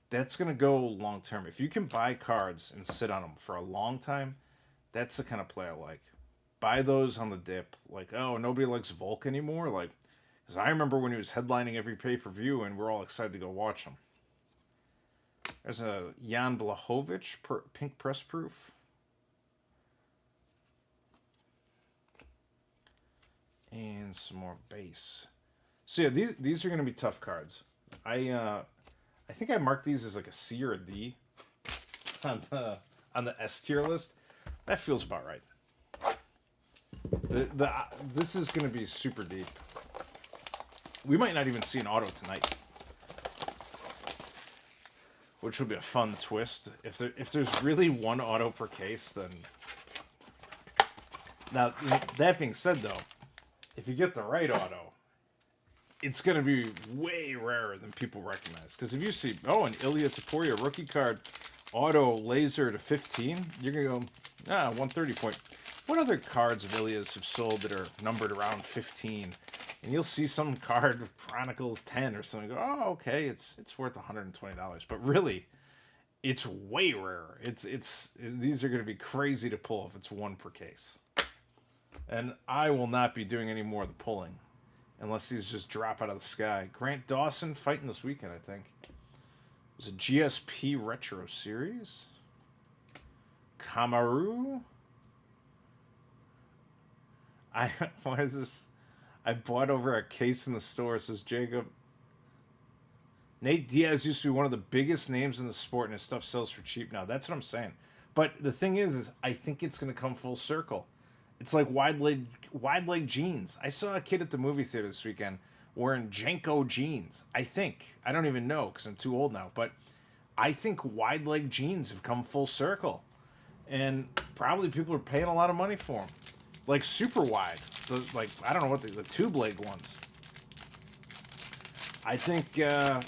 that's going to go long term. If you can buy cards and sit on them for a long time, that's the kind of play I like. Buy those on the dip. Like, oh, nobody likes Volk anymore. Like, because I remember when he was headlining every pay-per-view and we're all excited to go watch him. There's a Jan Blachowicz pink press proof. And some more base. So yeah, these are going to be tough cards. I think I marked these as like a C or a D on the S tier list. That feels about right. This is going to be super deep. We might not even see an auto tonight, which would be a fun twist. If there's really one auto per case, then now that being said, though, if you get the right auto, it's going to be way rarer than people recognize. Because if you see, an Ilya Taporia rookie card, auto laser to 15, you're going to go, 130 point. What other cards of Ilya's have sold that are numbered around 15 And you'll see some card Chronicles 10 or something. Go, oh, okay, it's worth $120, but really, it's way rarer. It's these are going to be crazy to pull if it's one per case. And I will not be doing any more of the pulling unless these just drop out of the sky. Grant Dawson fighting this weekend, I think. It was a GSP Retro Series. Kamaru. What is this? I bought over a case in the store, says Jacob. Nate Diaz used to be one of the biggest names in the sport, and his stuff sells for cheap now. That's what I'm saying. But the thing is I think it's going to come full circle. It's like wide leg jeans. I saw a kid at the movie theater this weekend wearing Janko jeans. I think. I don't even know because I'm too old now. But I think wide leg jeans have come full circle. And probably people are paying a lot of money for them. Like super wide. I don't know what the tube leg ones. I think, I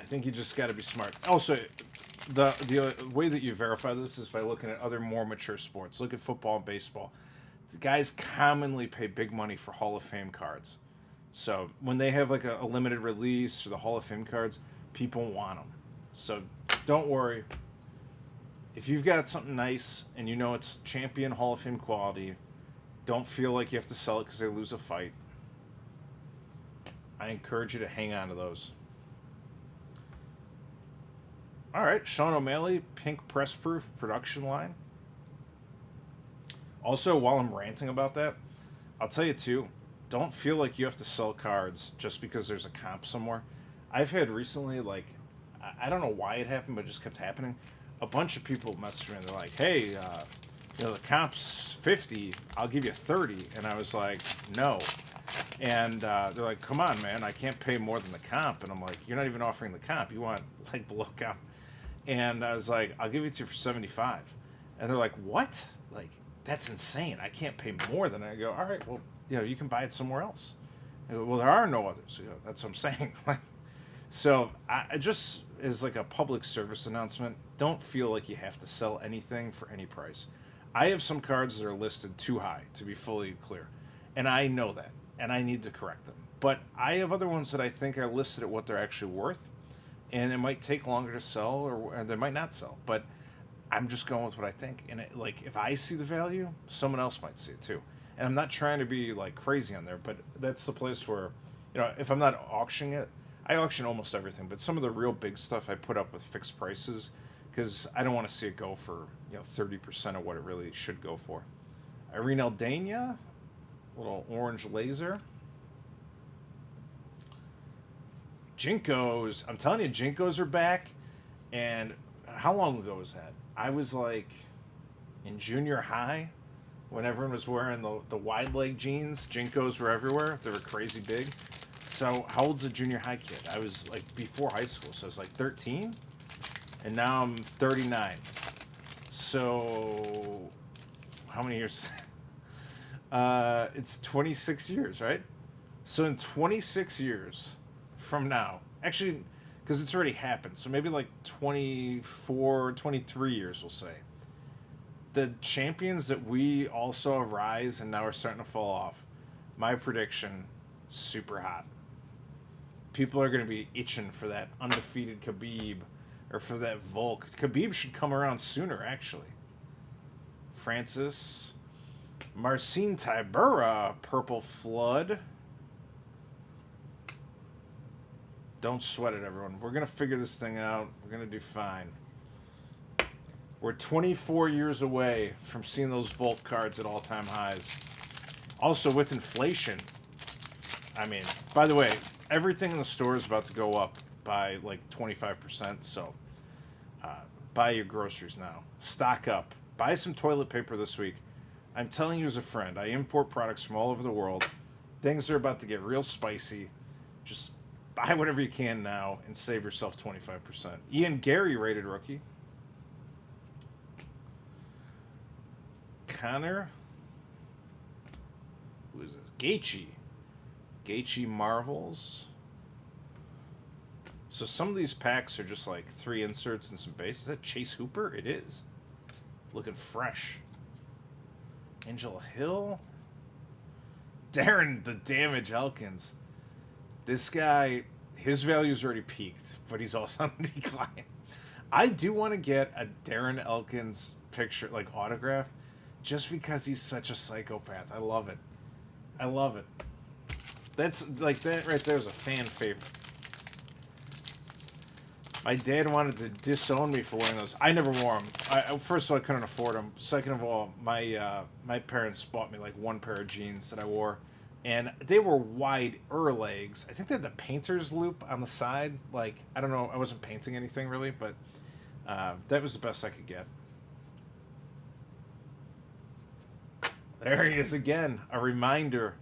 think you just got to be smart. Also, the way that you verify this is by looking at other more mature sports. Look at football and baseball. The guys commonly pay big money for Hall of Fame cards. So when they have like a limited release or the Hall of Fame cards, people want them. So don't worry. If you've got something nice and you know it's champion Hall of Fame quality, don't feel like you have to sell it because they lose a fight. I encourage you to hang on to those. All right, Sean O'Malley, pink press proof production line. Also, while I'm ranting about that, I'll tell you too, don't feel like you have to sell cards just because there's a comp somewhere. I've had recently, like, I don't know why it happened, but it just kept happening. A bunch of people messaged me and they're like, hey, the comp's 50, I'll give you 30. And I was like, no. And they're like, come on, man, I can't pay more than the comp. And I'm like, you're not even offering the comp. You want, like, below comp. And I was like, I'll give it to you for 75. And they're like, what? Like, that's insane. I can't pay more than that. I go, all right, well, you can buy it somewhere else. I go, well, there are no others. That's what I'm saying. So I just, as like a public service announcement, don't feel like you have to sell anything for any price. I have some cards that are listed too high, to be fully clear. And I know that. And I need to correct them. But I have other ones that I think are listed at what they're actually worth. And it might take longer to sell, or they might not sell. But I'm just going with what I think. And if I see the value, someone else might see it too. And I'm not trying to be like crazy on there, but that's the place where, if I'm not auctioning it, I auction almost everything. But some of the real big stuff I put up with fixed prices because I don't want to see it go for 30% of what it really should go for. Irene Aldana, little orange laser. Jinkos. I'm telling you, Jinkos are back. And how long ago was that? I was like in junior high when everyone was wearing the wide leg jeans. Jinkos were everywhere. They were crazy big. So how old's a junior high kid? I was like before high school. So I was like 13. And now I'm 39. So how many years? It's 26 years, right? So in 26 years from now, actually, because it's already happened, so maybe like 24, 23 years, we'll say, the champions that we all saw rise and now are starting to fall off, my prediction, super hot. People are going to be itching for that undefeated Khabib or for that Volk. Khabib should come around sooner, actually. Francis. Marcin Tybura, Purple Flood. Don't sweat it, everyone. We're going to figure this thing out. We're going to do fine. We're 24 years away from seeing those Volt cards at all-time highs. Also, with inflation, I mean, by the way, everything in the store is about to go up by like 25%, so buy your groceries now. Stock up. Buy some toilet paper this week. I'm telling you as a friend, I import products from all over the world. Things are about to get real spicy. Just buy whatever you can now and save yourself 25%. Ian Gary rated rookie. Connor. Who is this? Gaethje. Gaethje Marvels. So some of these packs are just like 3 inserts and some base. Is that Chase Hooper? It is. Looking fresh. Angela Hill. Darren the Damage Elkins. This guy, his value's already peaked, but he's also on the decline. I do want to get a Darren Elkins picture, like autograph, just because he's such a psychopath. I love it. I love it. That's like that right there is a fan favorite. My dad wanted to disown me for wearing those. I never wore them. First of all, I couldn't afford them. Second of all, my parents bought me like one pair of jeans that I wore, and they were wider legs. I think they had the painter's loop on the side. Like, I don't know. I wasn't painting anything really, but that was the best I could get. There he is again. A reminder.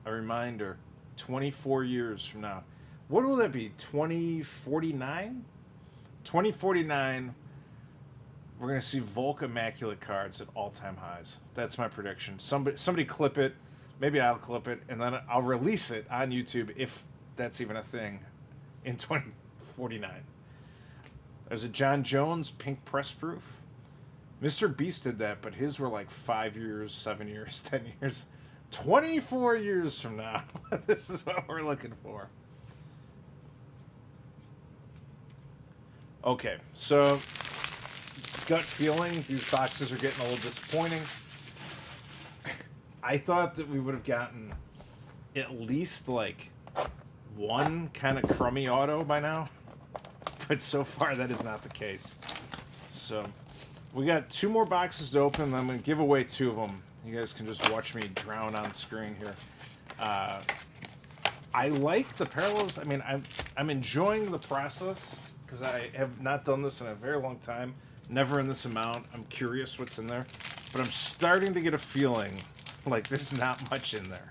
A reminder. 24 years from now. What will that be? 2049? 2049, we're going to see Volk Immaculate cards at all-time highs. That's my prediction. Somebody clip it. Maybe I'll clip it, and then I'll release it on YouTube if that's even a thing in 2049. There's a John Jones pink press proof. Mr. Beast did that, but his were like 5 years, 7 years, 10 years. 24 years from now. This is what we're looking for. Okay, so gut feeling, these boxes are getting a little disappointing. I thought that we would have gotten at least like one kind of crummy auto by now, but so far that is not the case. So we got two more boxes to open. I'm going to give away two of them. You guys can just watch me drown on screen here. I like the parallels. I mean, I'm enjoying the process because I have not done this in a very long time. Never in this amount. I'm curious what's in there. But I'm starting to get a feeling like there's not much in there.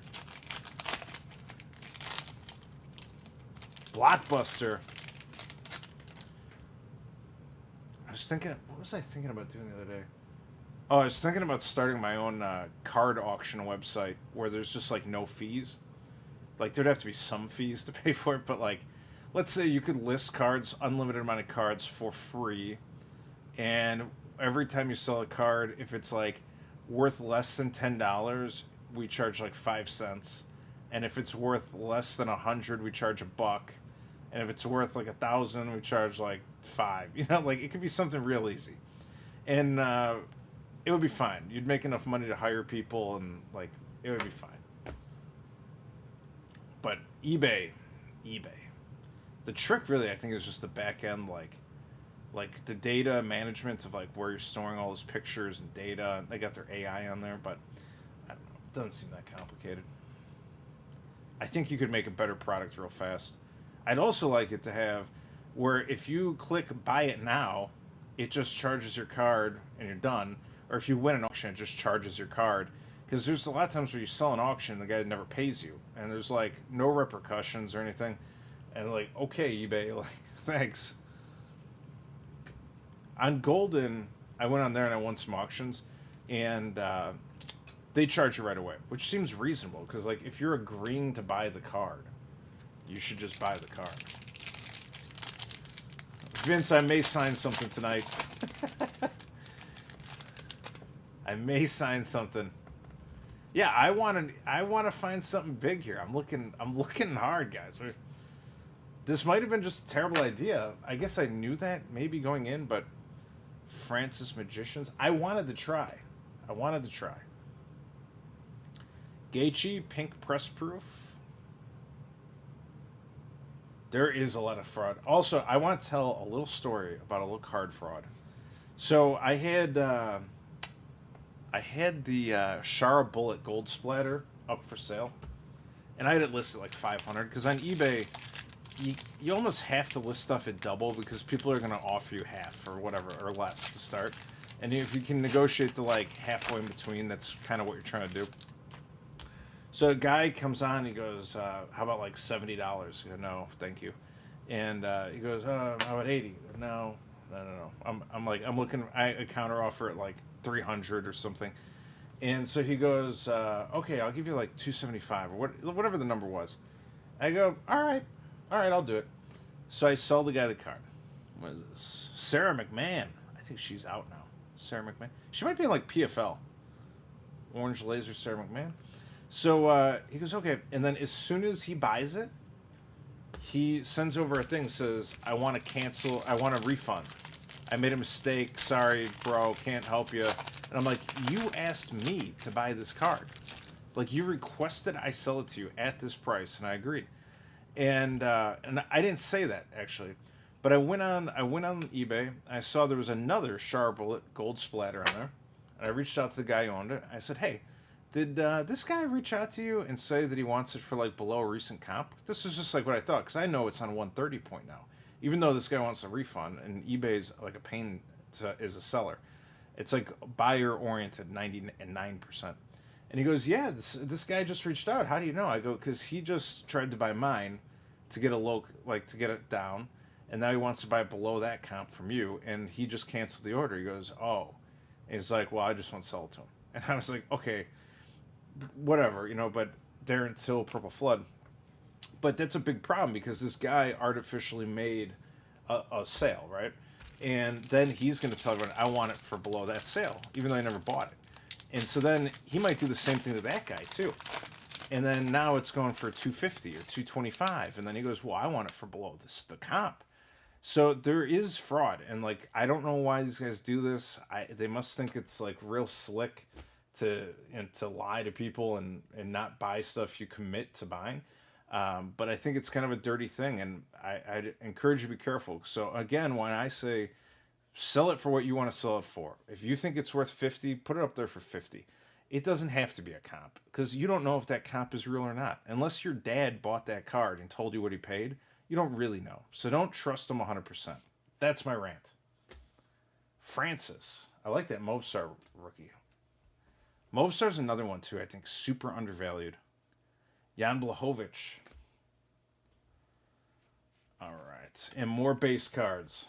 Blockbuster. I was thinking, what was I thinking about doing the other day? Oh, I was thinking about starting my own card auction website where there's just like no fees. Like there'd have to be some fees to pay for it, but like, let's say you could list cards, unlimited amount of cards for free, and every time you sell a card, if it's like worth less than $10, we charge like 5 cents, and if it's worth less than 100, we charge $1, and if it's worth like 1,000, we charge like 5. You know, like it could be something real easy, and it would be fine. You'd make enough money to hire people, and like it would be fine. But eBay. The trick really, I think, is just the back end, like the data management of like where you're storing all those pictures and data. They got their AI on there, but I don't know. It doesn't seem that complicated. I think you could make a better product real fast. I'd also like it to have where if you click buy it now, it just charges your card and you're done. Or if you win an auction, it just charges your card. Because there's a lot of times where you sell an auction, the guy never pays you, and there's like no repercussions or anything. And like, okay, eBay, like, thanks. On Golden, I went on there and I won some auctions, and they charge you right away, which seems reasonable. Because like, if you're agreeing to buy the card, you should just buy the card. Vince, I may sign something tonight. I may sign something. Yeah, I want to find something big here. I'm looking hard, guys. This might have been just a terrible idea. I guess I knew that maybe going in, but Francis Magicians. I wanted to try. Gaethje pink press proof. There is a lot of fraud. Also, I want to tell a little story about a little card fraud. So I had the Shara Bullet Gold Splatter up for sale, and I had it listed like 500 because on eBay, you almost have to list stuff at double because people are going to offer you half or whatever or less to start, and if you can negotiate to like halfway in between, that's kind of what you're trying to do. So a guy comes on, he goes, "How about like $70?" I go, "No, thank you," and he goes, "How about 80?" No. I'm looking. I counter offer at like 300 or something, and so he goes, "Okay, I'll give you like 275 or whatever the number was." I go, "All right, I'll do it." So I sell the guy the card. What is this? Sarah McMahon. I think she's out now. Sarah McMahon. She might be in like PFL. Orange Laser Sarah McMahon. So he goes, okay. And then as soon as he buys it, he sends over a thing, says, I want to cancel, I want a refund. I made a mistake. Sorry, bro, can't help you. And I'm like, you asked me to buy this card. Like, you requested I sell it to you at this price, and I agreed. And I didn't say that actually, but I went on eBay. I saw there was another Charbullet gold splatter on there, and I reached out to the guy who owned it. I said, "Hey, did this guy reach out to you and say that he wants it for like below a recent comp?" This was just like what I thought, because I know it's on 130 point now, even though this guy wants a refund, and eBay's like a pain as a seller. It's like buyer oriented 99%. And he goes, yeah, this guy just reached out. How do you know? I go, because he just tried to buy mine to get a low, like to get it down, and now he wants to buy below that comp from you, and he just canceled the order. He goes, oh, and he's like, well, I just want to sell it to him. And I was like, okay, whatever, but Darren Till, Purple Flood. But that's a big problem because this guy artificially made a sale, right? And then he's going to tell everyone, I want it for below that sale, even though I never bought it. And so then he might do the same thing to that guy too. And then now it's going for 250 or 225, and then he goes, well, I want it for below the comp. So there is fraud, and like I don't know why these guys do this. They must think it's like real slick to lie to people and not buy stuff you commit to buying. But I think it's kind of a dirty thing, and I'd encourage you to be careful. So again, when I say sell it for what you want to sell it for, if you think it's worth 50, put it up there for 50. It doesn't have to be a comp, because you don't know if that comp is real or not. Unless your dad bought that card and told you what he paid, you don't really know. So don't trust him 100%. That's my rant. Francis. I like that Movstar rookie. Movstar's another one too, I think, super undervalued. Jan Blachowicz. All right. And more base cards.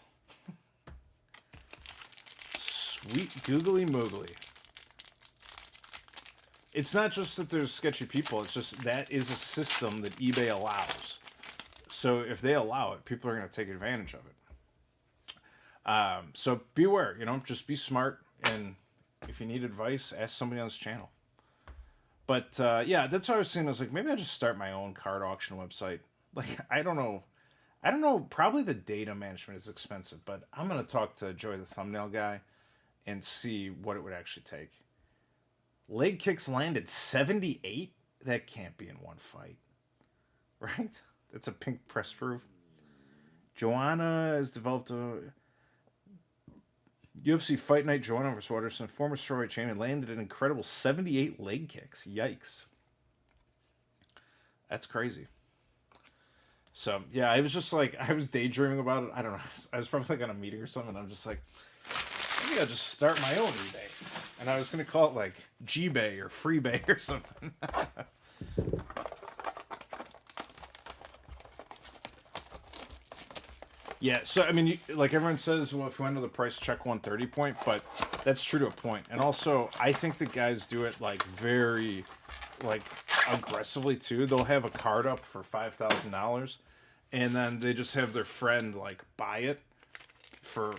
Sweet googly moogly. It's not just that there's sketchy people. It's just that is a system that eBay allows. So if they allow it, people are going to take advantage of it. So beware, just be smart. And if you need advice, ask somebody on this channel. But yeah, that's what I was saying. I was like, maybe I'll just start my own card auction website. Like, I don't know. Probably the data management is expensive, but I'm going to talk to Joy the Thumbnail guy and see what it would actually take. Leg kicks landed 78? That can't be in one fight. Right? That's a pink press proof. Joanna has developed a UFC Fight Night. Joanna vs. Watterson, former strawweight champion, landed an incredible 78 leg kicks. Yikes. That's crazy. So, yeah, I was just like, I was daydreaming about it. I don't know. I was probably like on a meeting or something. I'm just like, maybe I'll just start my own eBay. And I was going to call it like G-Bay or Freebay or something. Yeah, so, I mean, like everyone says, well, if you want to know the price, check 130 point. But that's true to a point. And also, I think the guys do it like very, like, aggressively too. They'll have a card up for $5,000. And then they just have their friend, like, buy it for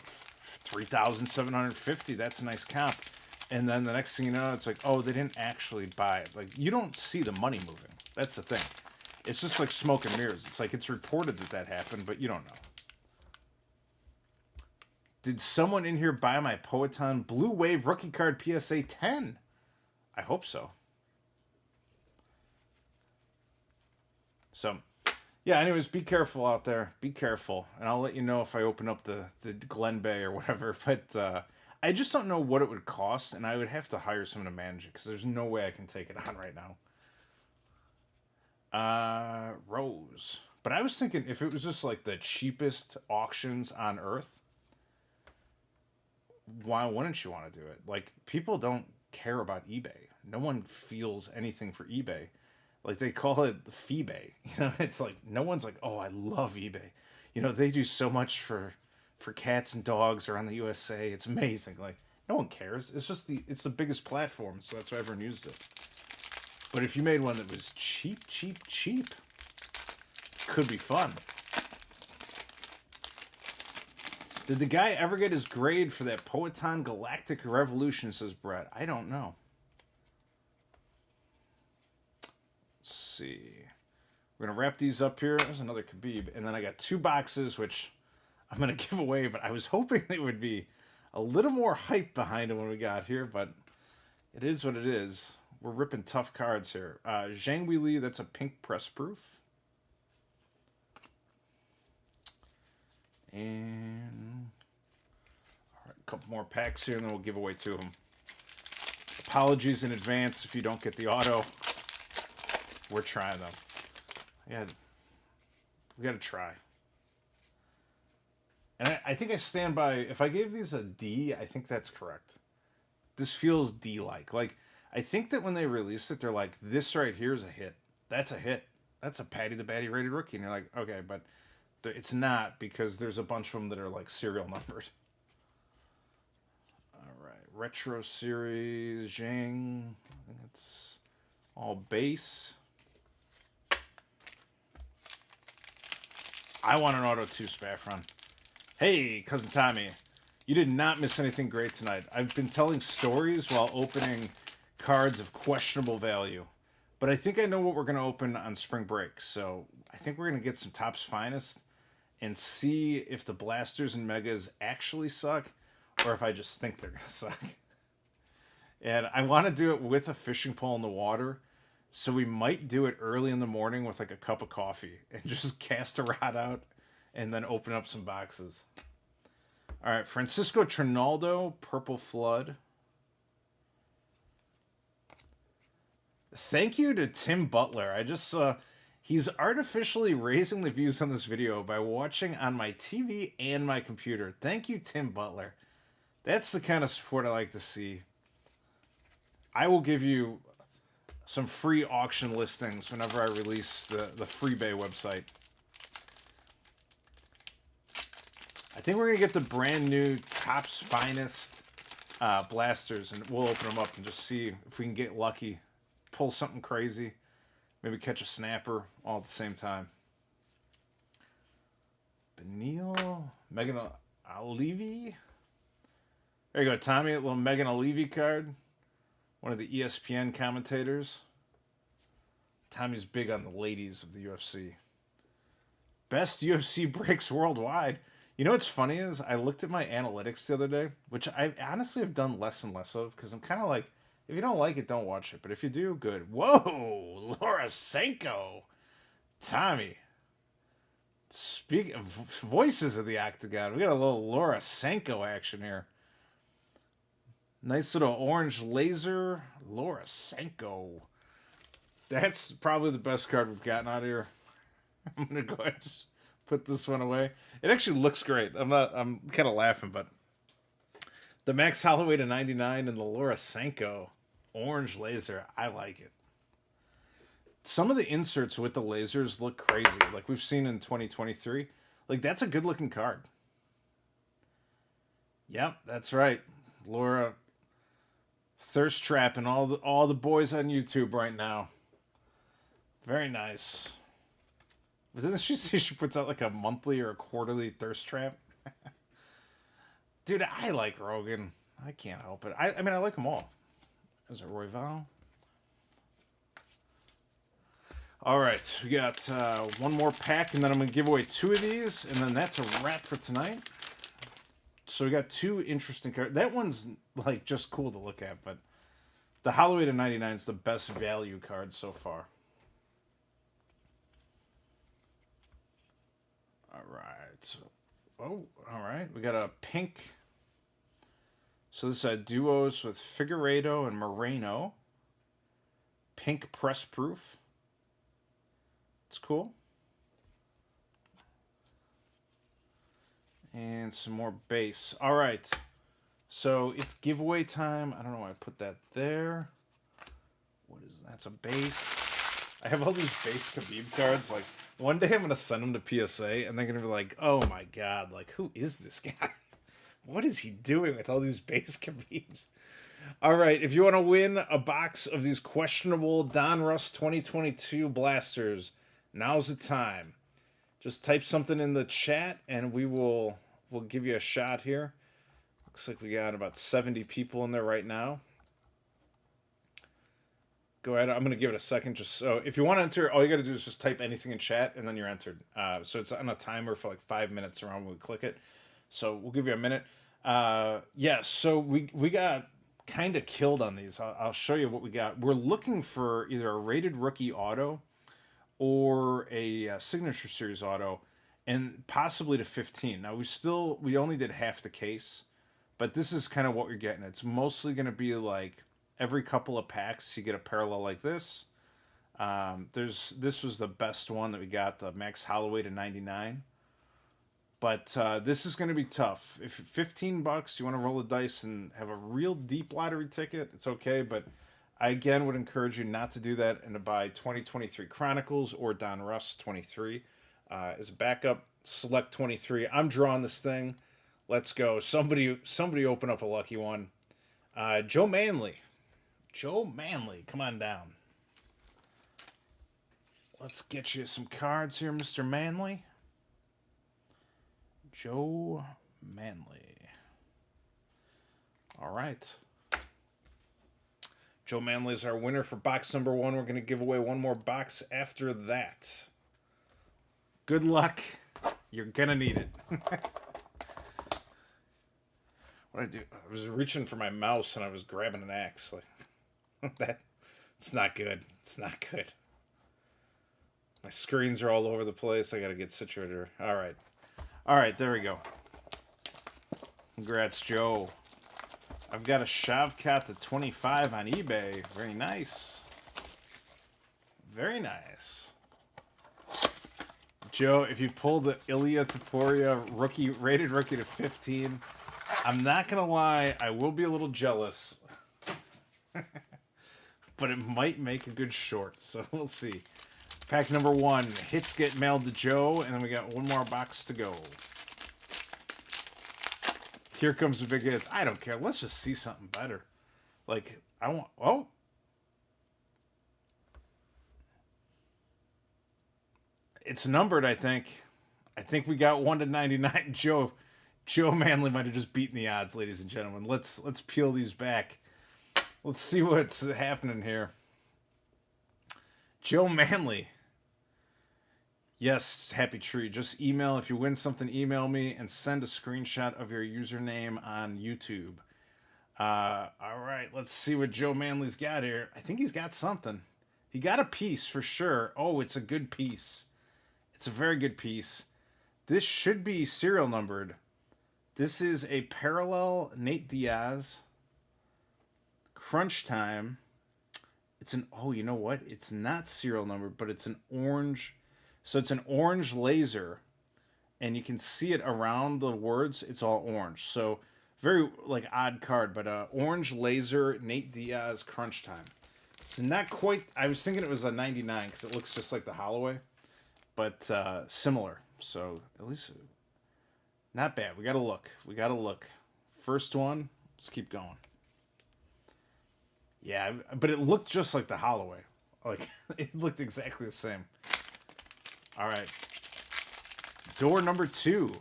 $3,750. That's a nice comp. And then the next thing you know, it's like, oh, they didn't actually buy it. Like, you don't see the money moving. That's the thing. It's just like smoke and mirrors. It's like it's reported that happened, but you don't know. Did someone in here buy my Poeton Blue Wave rookie card PSA 10? I hope so. So, yeah, anyways, be careful out there. Be careful. And I'll let you know if I open up the Glen Bay or whatever. But I just don't know what it would cost, and I would have to hire someone to manage it because there's no way I can take it on right now. Rose. But I was thinking if it was just like the cheapest auctions on Earth, why wouldn't you want to do it? Like, people don't care about eBay. No one feels anything for eBay. Like, they call it the Feebay. It's like, no one's like, oh, I love eBay. They do so much for cats and dogs around the USA. It's amazing. Like, no one cares. It's just it's the biggest platform, so that's why everyone uses it. But if you made one that was cheap, could be fun. Did the guy ever get his grade for that Poeton Galactic Revolution, says Brett? I don't know. see. We're going to wrap these up here. There's another Khabib. And then I got 2 boxes, which I'm going to give away. But I was hoping they would be a little more hype behind them when we got here. But it is what it is. We're ripping tough cards here. Zhang Weili, that's a pink press proof. And all right, a couple more packs here, and then we'll give away 2 of them. Apologies in advance if you don't get the auto. We're trying them. Yeah, we got to try. And I think I stand by, if I gave these a D, I think that's correct. This feels D-like. Like, I think that when they released it, they're like, this right here is a hit. That's a hit. That's a Paddy the Baddy rated rookie. And you're like, okay, but it's not, because there's a bunch of them that are like serial numbered. All right. Retro Series, Zhang. It's all base. I want an auto 2 Spaffron. Hey, Cousin Tommy. You did not miss anything great tonight. I've been telling stories while opening cards of questionable value. But I think I know what we're going to open on spring break. So I think we're going to get some Topps Finest and see if the Blasters and Megas actually suck or if I just think they're going to suck. And I want to do it with a fishing pole in the water. So we might do it early in the morning with like a cup of coffee and just cast a rod out and then open up some boxes. All right, Francisco Trinaldo, Purple Flood. Thank you to Tim Butler. I just saw he's artificially raising the views on this video by watching on my TV and my computer. Thank you, Tim Butler. That's the kind of support I like to see. I will give you some free auction listings whenever I release the Freebay website. I think we're going to get the brand new Topps Finest Blasters, and we'll open them up and just see if we can get lucky. Pull something crazy. Maybe catch a snapper all at the same time. Benil, Megan O'Leary. There you go, Tommy. A little Megan O'Leary card. One of the ESPN commentators. Tommy's big on the ladies of the UFC. Best UFC breaks worldwide. You know what's funny is I looked at my analytics the other day, which I honestly have done less and less of, because I'm kind of like, if you don't like it, don't watch it. But if you do, good. Whoa, Laura Senko. Tommy. Speak of voices of the Octagon. We got a little Laura Senko action here. Nice little orange laser. Laura Senko. That's probably the best card we've gotten out of here. I'm going to go ahead and just put this one away. It actually looks great. I'm kind of laughing, but the Max Holloway to 99 and the Laura Senko orange laser, I like it. Some of the inserts with the lasers look crazy, like we've seen in 2023. Like, that's a good looking card. Yep, that's right. Laura thirst trapping all the boys on YouTube right now. Very nice. Doesn't she say she puts out like a monthly or a quarterly thirst trap? Dude, I like Rogan. I can't help it. I mean, I like them all. Is it Royval? All right, we got one more pack, and then I'm going to give away 2 of these, and then that's a wrap for tonight. So we got 2 interesting cards. That one's like just cool to look at, but the Holloway to 99 is the best value card so far. All right. Oh, all right. We got a pink. So this is duos with Figueiredo and Moreno. Pink press proof. It's cool. And some more base. All right. So it's giveaway time. I don't know why I put that there. What is that? That's a base. I have all these base Khabib cards. Like, one day I'm going to send them to PSA, and they're going to be like, oh my God, like, who is this guy? What is he doing with all these base Khabibs? All right, if you want to win a box of these questionable Donruss 2022 Blasters, now's the time. Just type something in the chat, and we'll give you a shot here. Looks like we got about 70 people in there right now. Go ahead. I'm going to give it a second. Just so if you want to enter, all you got to do is just type anything in chat, and then you're entered. So it's on a timer for like 5 minutes around when we click it. So we'll give you a minute. Yeah. So we got kind of killed on these. I'll show you what we got. We're looking for either a rated rookie auto or a signature series auto, and possibly to 15. Now we only did half the case, but this is kind of what you're getting. It's mostly going to be like every couple of packs you get a parallel like this. This was the best one that we got, the Max Holloway to 99. But this is going to be tough. If $15 you want to roll the dice and have a real deep lottery ticket, it's okay. But I again would encourage you not to do that and to buy 2023 Chronicles or Donruss 23 as a backup. Select 23. I'm drawing this thing. Let's go. Somebody open up a lucky one. Joe Manley. Joe Manley, come on down. Let's get you some cards here, Mr. Manley. Joe Manley. All right. Joe Manley is our winner for box number 1. We're going to give away one more box after that. Good luck. You're going to need it. What I do? I was reaching for my mouse and I was grabbing an axe. Like that. It's not good. It's not good. My screens are all over the place. I got to get situated. All right. All right, there we go. Congrats, Joe. I've got a Shavkat to 25 on eBay. Very nice. Very nice. Joe, if you pulled the Ilya Taporia rated rookie to 15, I'm not going to lie, I will be a little jealous. But it might make a good short, so we'll see. Pack number 1. Hits get mailed to Joe, and then we got one more box to go. Here comes the big hits. I don't care. Let's just see something better. Like, I want... Oh! It's numbered, I think. I think we got 1 to 99. Joe Manley might have just beaten the odds, ladies and gentlemen. Let's peel these back. Let's see what's happening here. Joe Manley. Yes, Happy Tree. Just email. If you win something, email me and send a screenshot of your username on YouTube. All right, let's see what Joe Manley's got here. I think he's got something. He got a piece for sure. Oh, it's a good piece. It's a very good piece. This should be serial numbered. This is a parallel Nate Diaz. Crunch Time. It's an... Oh, you know what? It's not serial numbered, but it's an orange... So it's an orange laser, and you can see it around the words. It's all orange. So very like odd card, but orange laser Nate Diaz Crunch Time. So not quite. I was thinking it was a 99 because it looks just like the Holloway, but similar. So at least not bad. We got to look. We got to look. First one. Let's keep going. Yeah, but it looked just like the Holloway. Like it looked exactly the same. All right. Door number 2.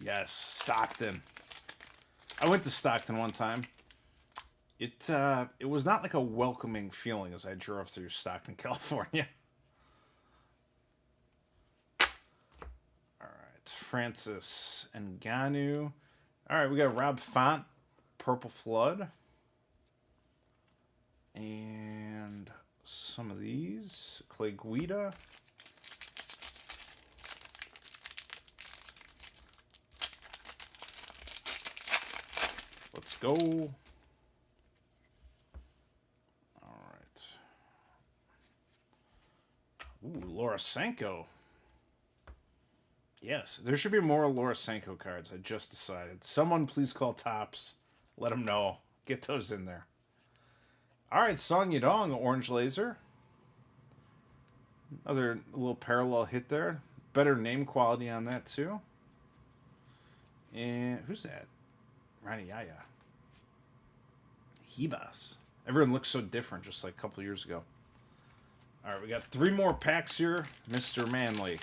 Yes, Stockton. I went to Stockton one time. It was not like a welcoming feeling as I drove through Stockton, California. All right, Francis Ngannou. All right, we got Rob Font, Purple Flood. And... some of these. Clay Guida. Let's go. All right. Ooh, Laura Sanko. Yes, there should be more Laura Sanko cards. I just decided. Someone please call Topps. Let them know. Get those in there. All right, Song Yadong, orange laser. Another little parallel hit there. Better name quality on that, too. And who's that? Rani Yaya. Hibas. Everyone looks so different, just like a couple years ago. All right, we got 3 more packs here. Mr. Manley.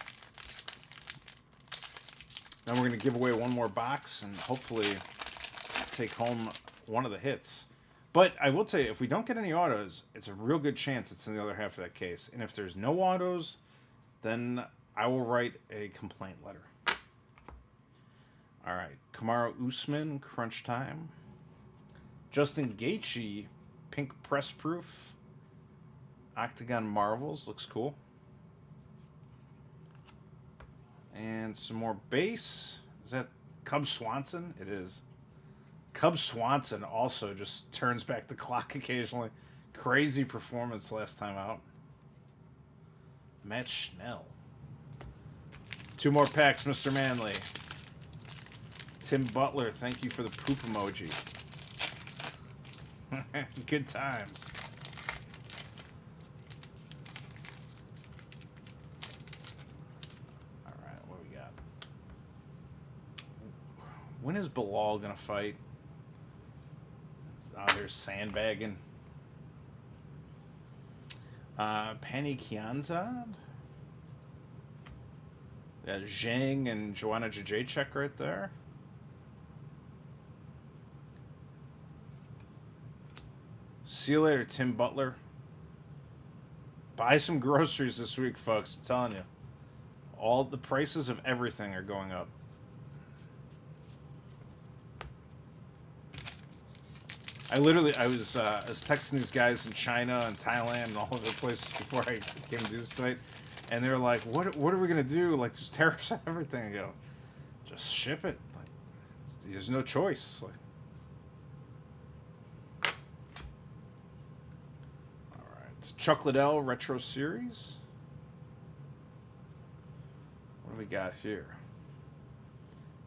Then we're going to give away one more box and hopefully take home one of the hits. But I will tell you, if we don't get any autos, it's a real good chance it's in the other half of that case. And if there's no autos, then I will write a complaint letter. All right, Kamaru Usman, crunch time. Justin Gaethje, pink press proof. Octagon Marvels, looks cool. And some more base. Is that Cub Swanson? It is. Cub Swanson also just turns back the clock occasionally. Crazy performance last time out. Matt Schnell. 2 more packs, Mr. Manley. Tim Butler, thank you for the poop emoji. Good times. All right, what we got? When is Bilal gonna fight? It's out here sandbagging. Panini Khamzat. Yeah, Zhang and Joanna Jacek right there. See you later, Tim Butler. Buy some groceries this week, folks. I'm telling you. All the prices of everything are going up. I was texting these guys in China and Thailand and all over the places before I came to do this tonight, and they were like, "What are we gonna do? Like, there's tariffs on everything." I go, "Just ship it. Like, there's no choice." Like, all right, it's Chuck Liddell Retro Series. What do we got here?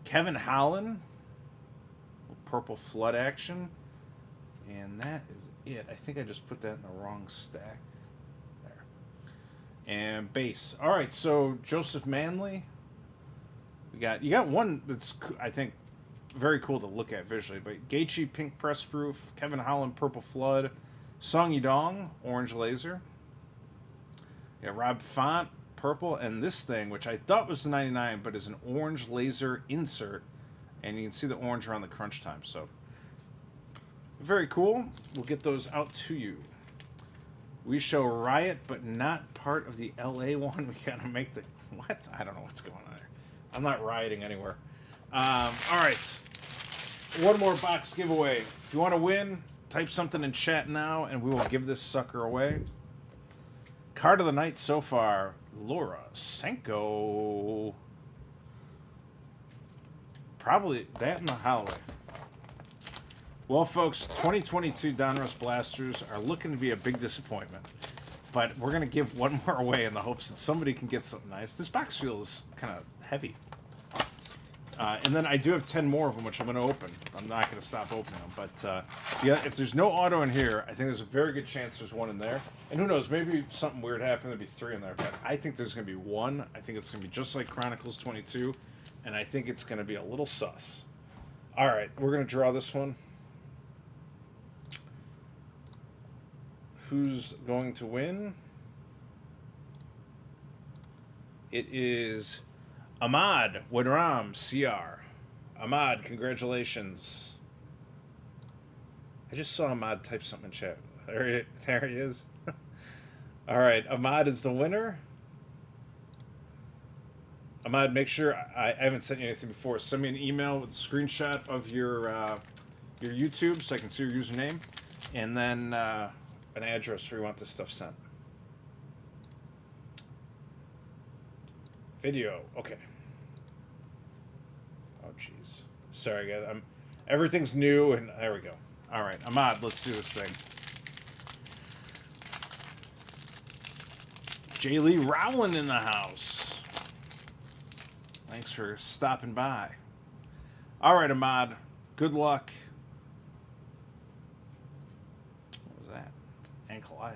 Kevin Holland, purple flood action. And that is it. I think I just put that in the wrong stack. There. And base. All right, so Joseph Manley. You got one that's, I think, very cool to look at visually. But Gaethje, pink press proof. Kevin Holland, purple flood. Song Yadong, orange laser. Yeah, Rob Font, purple. And this thing, which I thought was the 99, but is an orange laser insert. And you can see the orange around the crunch time. So very cool. We'll get those out to you. We show Riot, but not part of the LA one. We gotta make the... What? I don't know what's going on there. I'm not rioting anywhere. All right. One more box giveaway. If you want to win, type something in chat now, and we will give this sucker away. Card of the night so far, Laura Senko. Probably that in the hallway. Well, folks, 2022 Donruss Blasters are looking to be a big disappointment. But we're going to give one more away in the hopes that somebody can get something nice. This box feels kind of heavy. And then I do have 10 more of them, which I'm going to open. I'm not going to stop opening them. But yeah, if there's no auto in here, I think there's a very good chance there's one in there. And who knows, maybe something weird happened. There'll be 3 in there. But I think there's going to be 1. I think it's going to be just like Chronicles 22. And I think it's going to be a little sus. All right, we're going to draw this one. Who's going to win? It is Ahmad Wadram CR. Ahmad, congratulations. I just saw Ahmad type something in chat. There he is. All right, Ahmad is the winner. Ahmad, make sure I haven't sent you anything before. Send me an email with a screenshot of your YouTube so I can see your username, and then an address where you want this stuff sent. Video, okay. Oh, jeez. Sorry, guys. Everything's new, and there we go. All right, Ahmad, let's do this thing. J. Lee Rowland in the house. Thanks for stopping by. All right, Ahmad. Good luck. What was that? Ankalaev.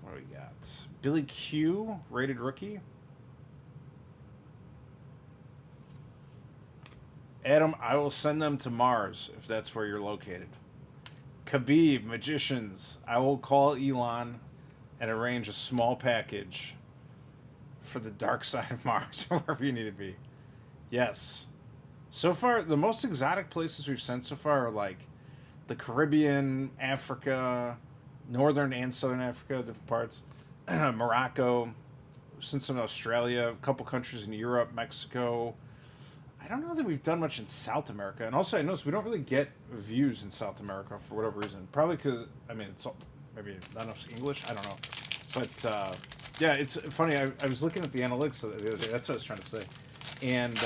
What do we got? Billy Q, rated rookie. Adam, I will send them to Mars if that's where you're located. Khabib, Magicians. I will call Elon and arrange a small package for the dark side of Mars, or wherever you need to be. Yes. So far, the most exotic places we've sent so far are like the Caribbean, Africa, northern and southern Africa, different parts, Morocco, since some Australia, a couple countries in Europe, Mexico. I don't know that we've done much in South America, and also I noticed we don't really get views in South America for whatever reason. Probably because I mean it's maybe not enough English. I don't know, but yeah, it's funny. I was looking at the analytics the other day. That's what I was trying to say, and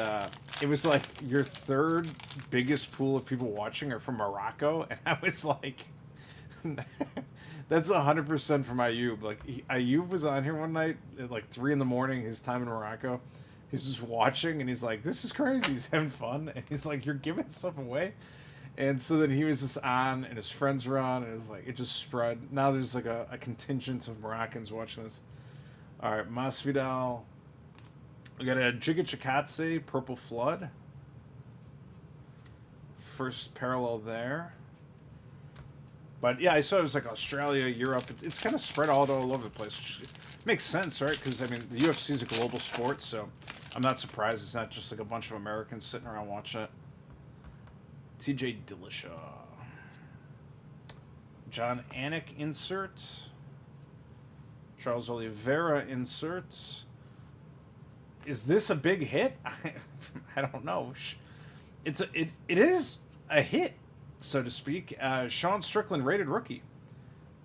it was like your third biggest pool of people watching are from Morocco, and I was like, that's 100% from Ayub. Like Ayub was on here one night at like 3 in the morning, his time in Morocco. He's just watching, and he's like, "This is crazy." He's having fun, and he's like, "You're giving stuff away." And so then he was just on, and his friends were on, and it was like it just spread. Now there's like a contingent of Moroccans watching this. All right, Masvidal. We got a Giga Chikadze, Purple Flood. First parallel there. But yeah, I saw it was like Australia, Europe. It's kind of spread all over the place, which makes sense, right? Because I mean, the UFC is a global sport, so I'm not surprised it's not just like a bunch of Americans sitting around watching it. TJ Dillashaw. John Anik insert. Charles Oliveira insert. Is this a big hit? I don't know. It is a hit, so to speak. Sean Strickland rated rookie.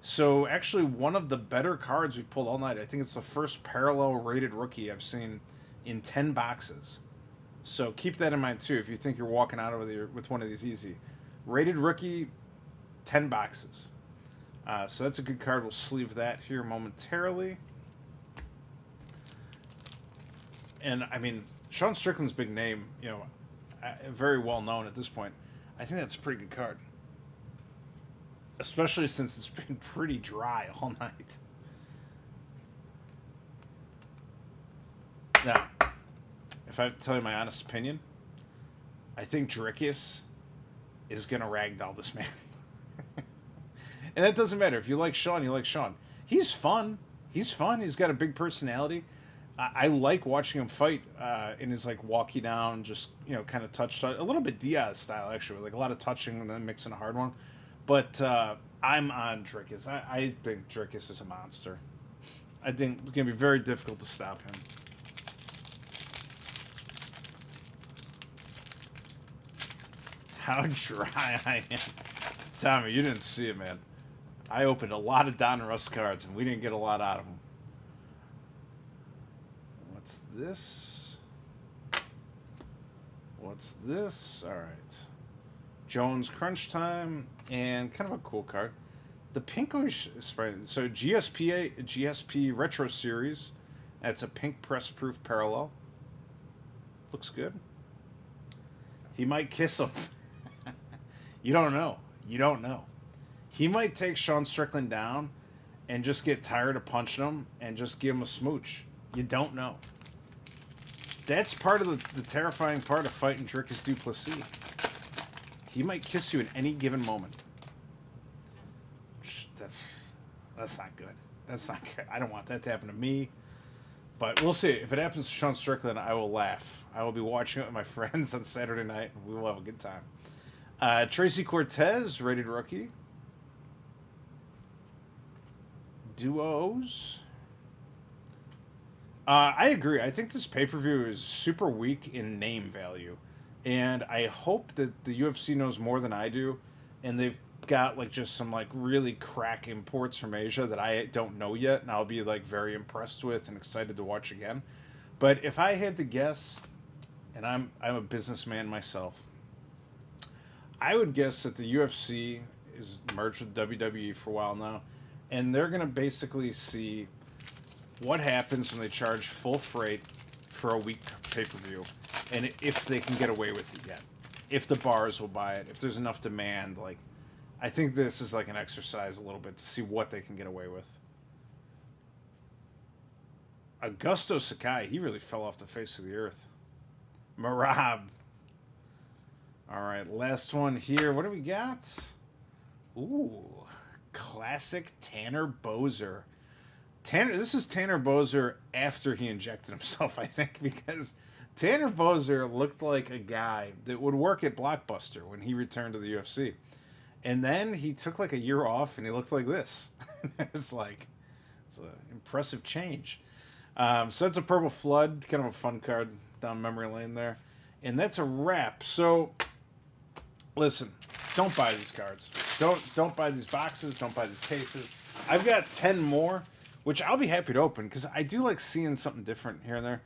So actually one of the better cards we pulled all night. I think it's the first parallel rated rookie I've seen in 10 boxes. So keep that in mind too if you think you're walking out with one of these easy. Rated rookie, 10 boxes. So that's a good card. We'll sleeve that here momentarily. And I mean, Sean Strickland's big name, you know, very well known at this point. I think that's a pretty good card. Especially since it's been pretty dry all night. Now, if I have to tell you my honest opinion, I think Drickus is going to ragdoll this man. And that doesn't matter. If you like Sean, you like Sean. He's fun. He's fun. He's got a big personality. I like watching him fight in his like walkie down, just, you know, kind of touch, a little bit Diaz style actually, like a lot of touching and then mixing a hard one. But I'm on Drickus. I think Drickus is a monster. I think it's going to be very difficult to stop him. How dry I am. Tommy, you didn't see it, man. I opened a lot of Donruss cards, and we didn't get a lot out of them. What's this? What's this? All right. Jones Crunch Time, and kind of a cool card. The pinkish spray. So GSP Retro Series. That's a pink press proof parallel. Looks good. He might kiss him. You don't know. You don't know. He might take Sean Strickland down and just get tired of punching him and just give him a smooch. You don't know. That's part of the terrifying part of fighting Drickus du Plessis. He might kiss you at any given moment. That's not good. That's not good. I don't want that to happen to me. But we'll see. If it happens to Sean Strickland, I will laugh. I will be watching it with my friends on Saturday night, and we will have a good time. Tracy Cortez, rated rookie. Duos. I agree. I think this pay-per-view is super weak in name value. And I hope that the UFC knows more than I do. And they've got like just some like really crack imports from Asia that I don't know yet. And I'll be like very impressed with and excited to watch again. But if I had to guess, and I'm a businessman myself, I would guess that the UFC is merged with WWE for a while now. And they're going to basically see what happens when they charge full freight for a week pay-per-view. And if they can get away with it yet. If the bars will buy it. If there's enough demand. Like, I think this is like an exercise a little bit to see what they can get away with. Augusto Sakai, he really fell off the face of the earth. Marab. All right, last one here. What do we got? Ooh, classic Tanner Boser. This is Tanner Boser after he injected himself, I think, because Tanner Boser looked like a guy that would work at Blockbuster when he returned to the UFC. And then he took like a year off and he looked like this. It was like, it's an impressive change. So that's a Purple Flood, kind of a fun card down memory lane there. And that's a wrap. So, listen, don't buy these cards. Don't buy these boxes. Don't buy these cases. I've got 10 more, which I'll be happy to open because I do like seeing something different here and there.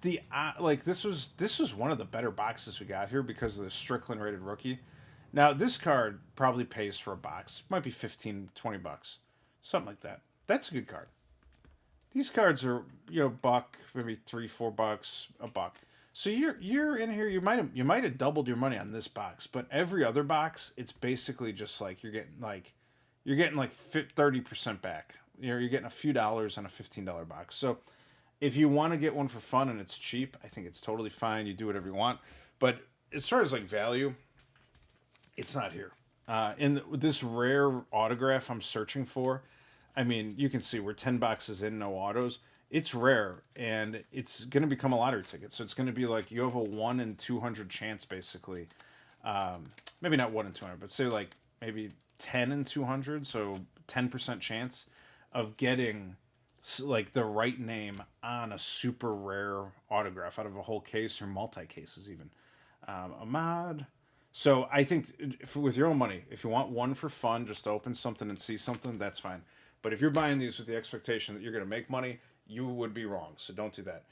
This was one of the better boxes we got here because of the Strickland rated rookie. Now this card probably pays for a box. Might be 15, 20 bucks. Something like that. That's a good card. These cards are, buck, maybe $3-4, a buck. So you're in here, you might have doubled your money on this box, but every other box, it's basically just like you're getting like 30% back. You're getting a few dollars on a $15 box. So if you want to get one for fun and it's cheap, I think it's totally fine. You do whatever you want. But as far as like value, it's not here. In this rare autograph I'm searching for, I mean, you can see we're 10 boxes in, no autos. It's rare, and it's going to become a lottery ticket. So it's going to be like you have a 1 in 200 chance, basically. Maybe not 1 in 200, but say like maybe 10 in 200, so 10% chance of getting like the right name on a super rare autograph out of a whole case or multi-cases even. Ahmad. So I think with your own money, if you want one for fun, just to open something and see something, that's fine. But if you're buying these with the expectation that you're going to make money, you would be wrong. So don't do that.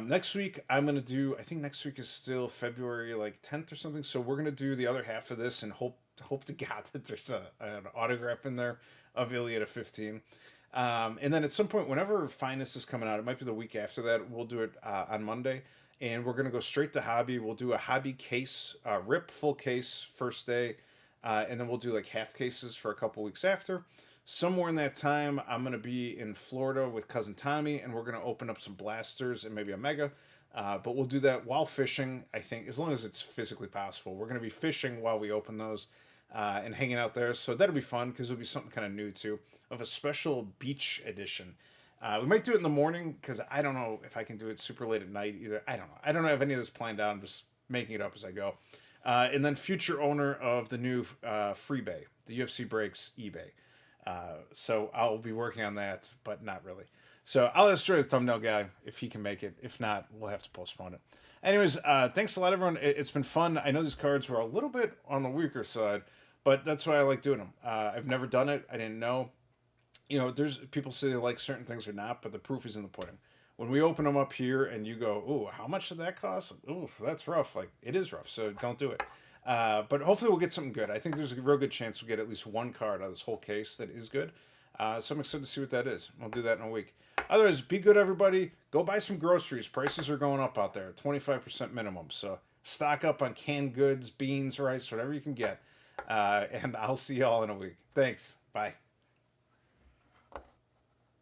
Next week, I'm going to do, I think next week is still February like 10th or something. So we're going to do the other half of this and hope to God that there's an autograph in there of Ilya to 15. And then at some point, whenever Finest is coming out, it might be the week after that, we'll do it on Monday. And we're going to go straight to hobby. We'll do a hobby case, rip full case first day. And then we'll do like half cases for a couple weeks after. Somewhere in that time, I'm going to be in Florida with Cousin Tommy, and we're going to open up some blasters and maybe a mega. But we'll do that while fishing, I think, as long as it's physically possible. We're going to be fishing while we open those and hanging out there. So that'll be fun because it'll be something kind of new, too, of a special beach edition. We might do it in the morning because I don't know if I can do it super late at night either. I don't know. I don't have any of this planned out. I'm just making it up as I go. And then future owner of the new Freebay, the UFC Breaks eBay. So I'll be working on that, but not really. So I'll ask Joey, the thumbnail guy, if he can make it. If not, we'll have to postpone it. Anyways, thanks a lot, everyone. It's been fun. I know these cards were a little bit on the weaker side, but that's why I like doing them. I've never done it. I didn't know. There's people say they like certain things or not, but the proof is in the pudding. When we open them up here and you go, ooh, how much did that cost? Ooh, that's rough. Like, it is rough, so don't do it. But hopefully we'll get something good. I think there's a real good chance we'll get at least one card out of this whole case that is good. So I'm excited to see what that is. We'll do that in a week. Otherwise, be good, everybody. Go buy some groceries. Prices are going up out there, 25% minimum. So stock up on canned goods, beans, rice, whatever you can get. And I'll see you all in a week. Thanks. Bye.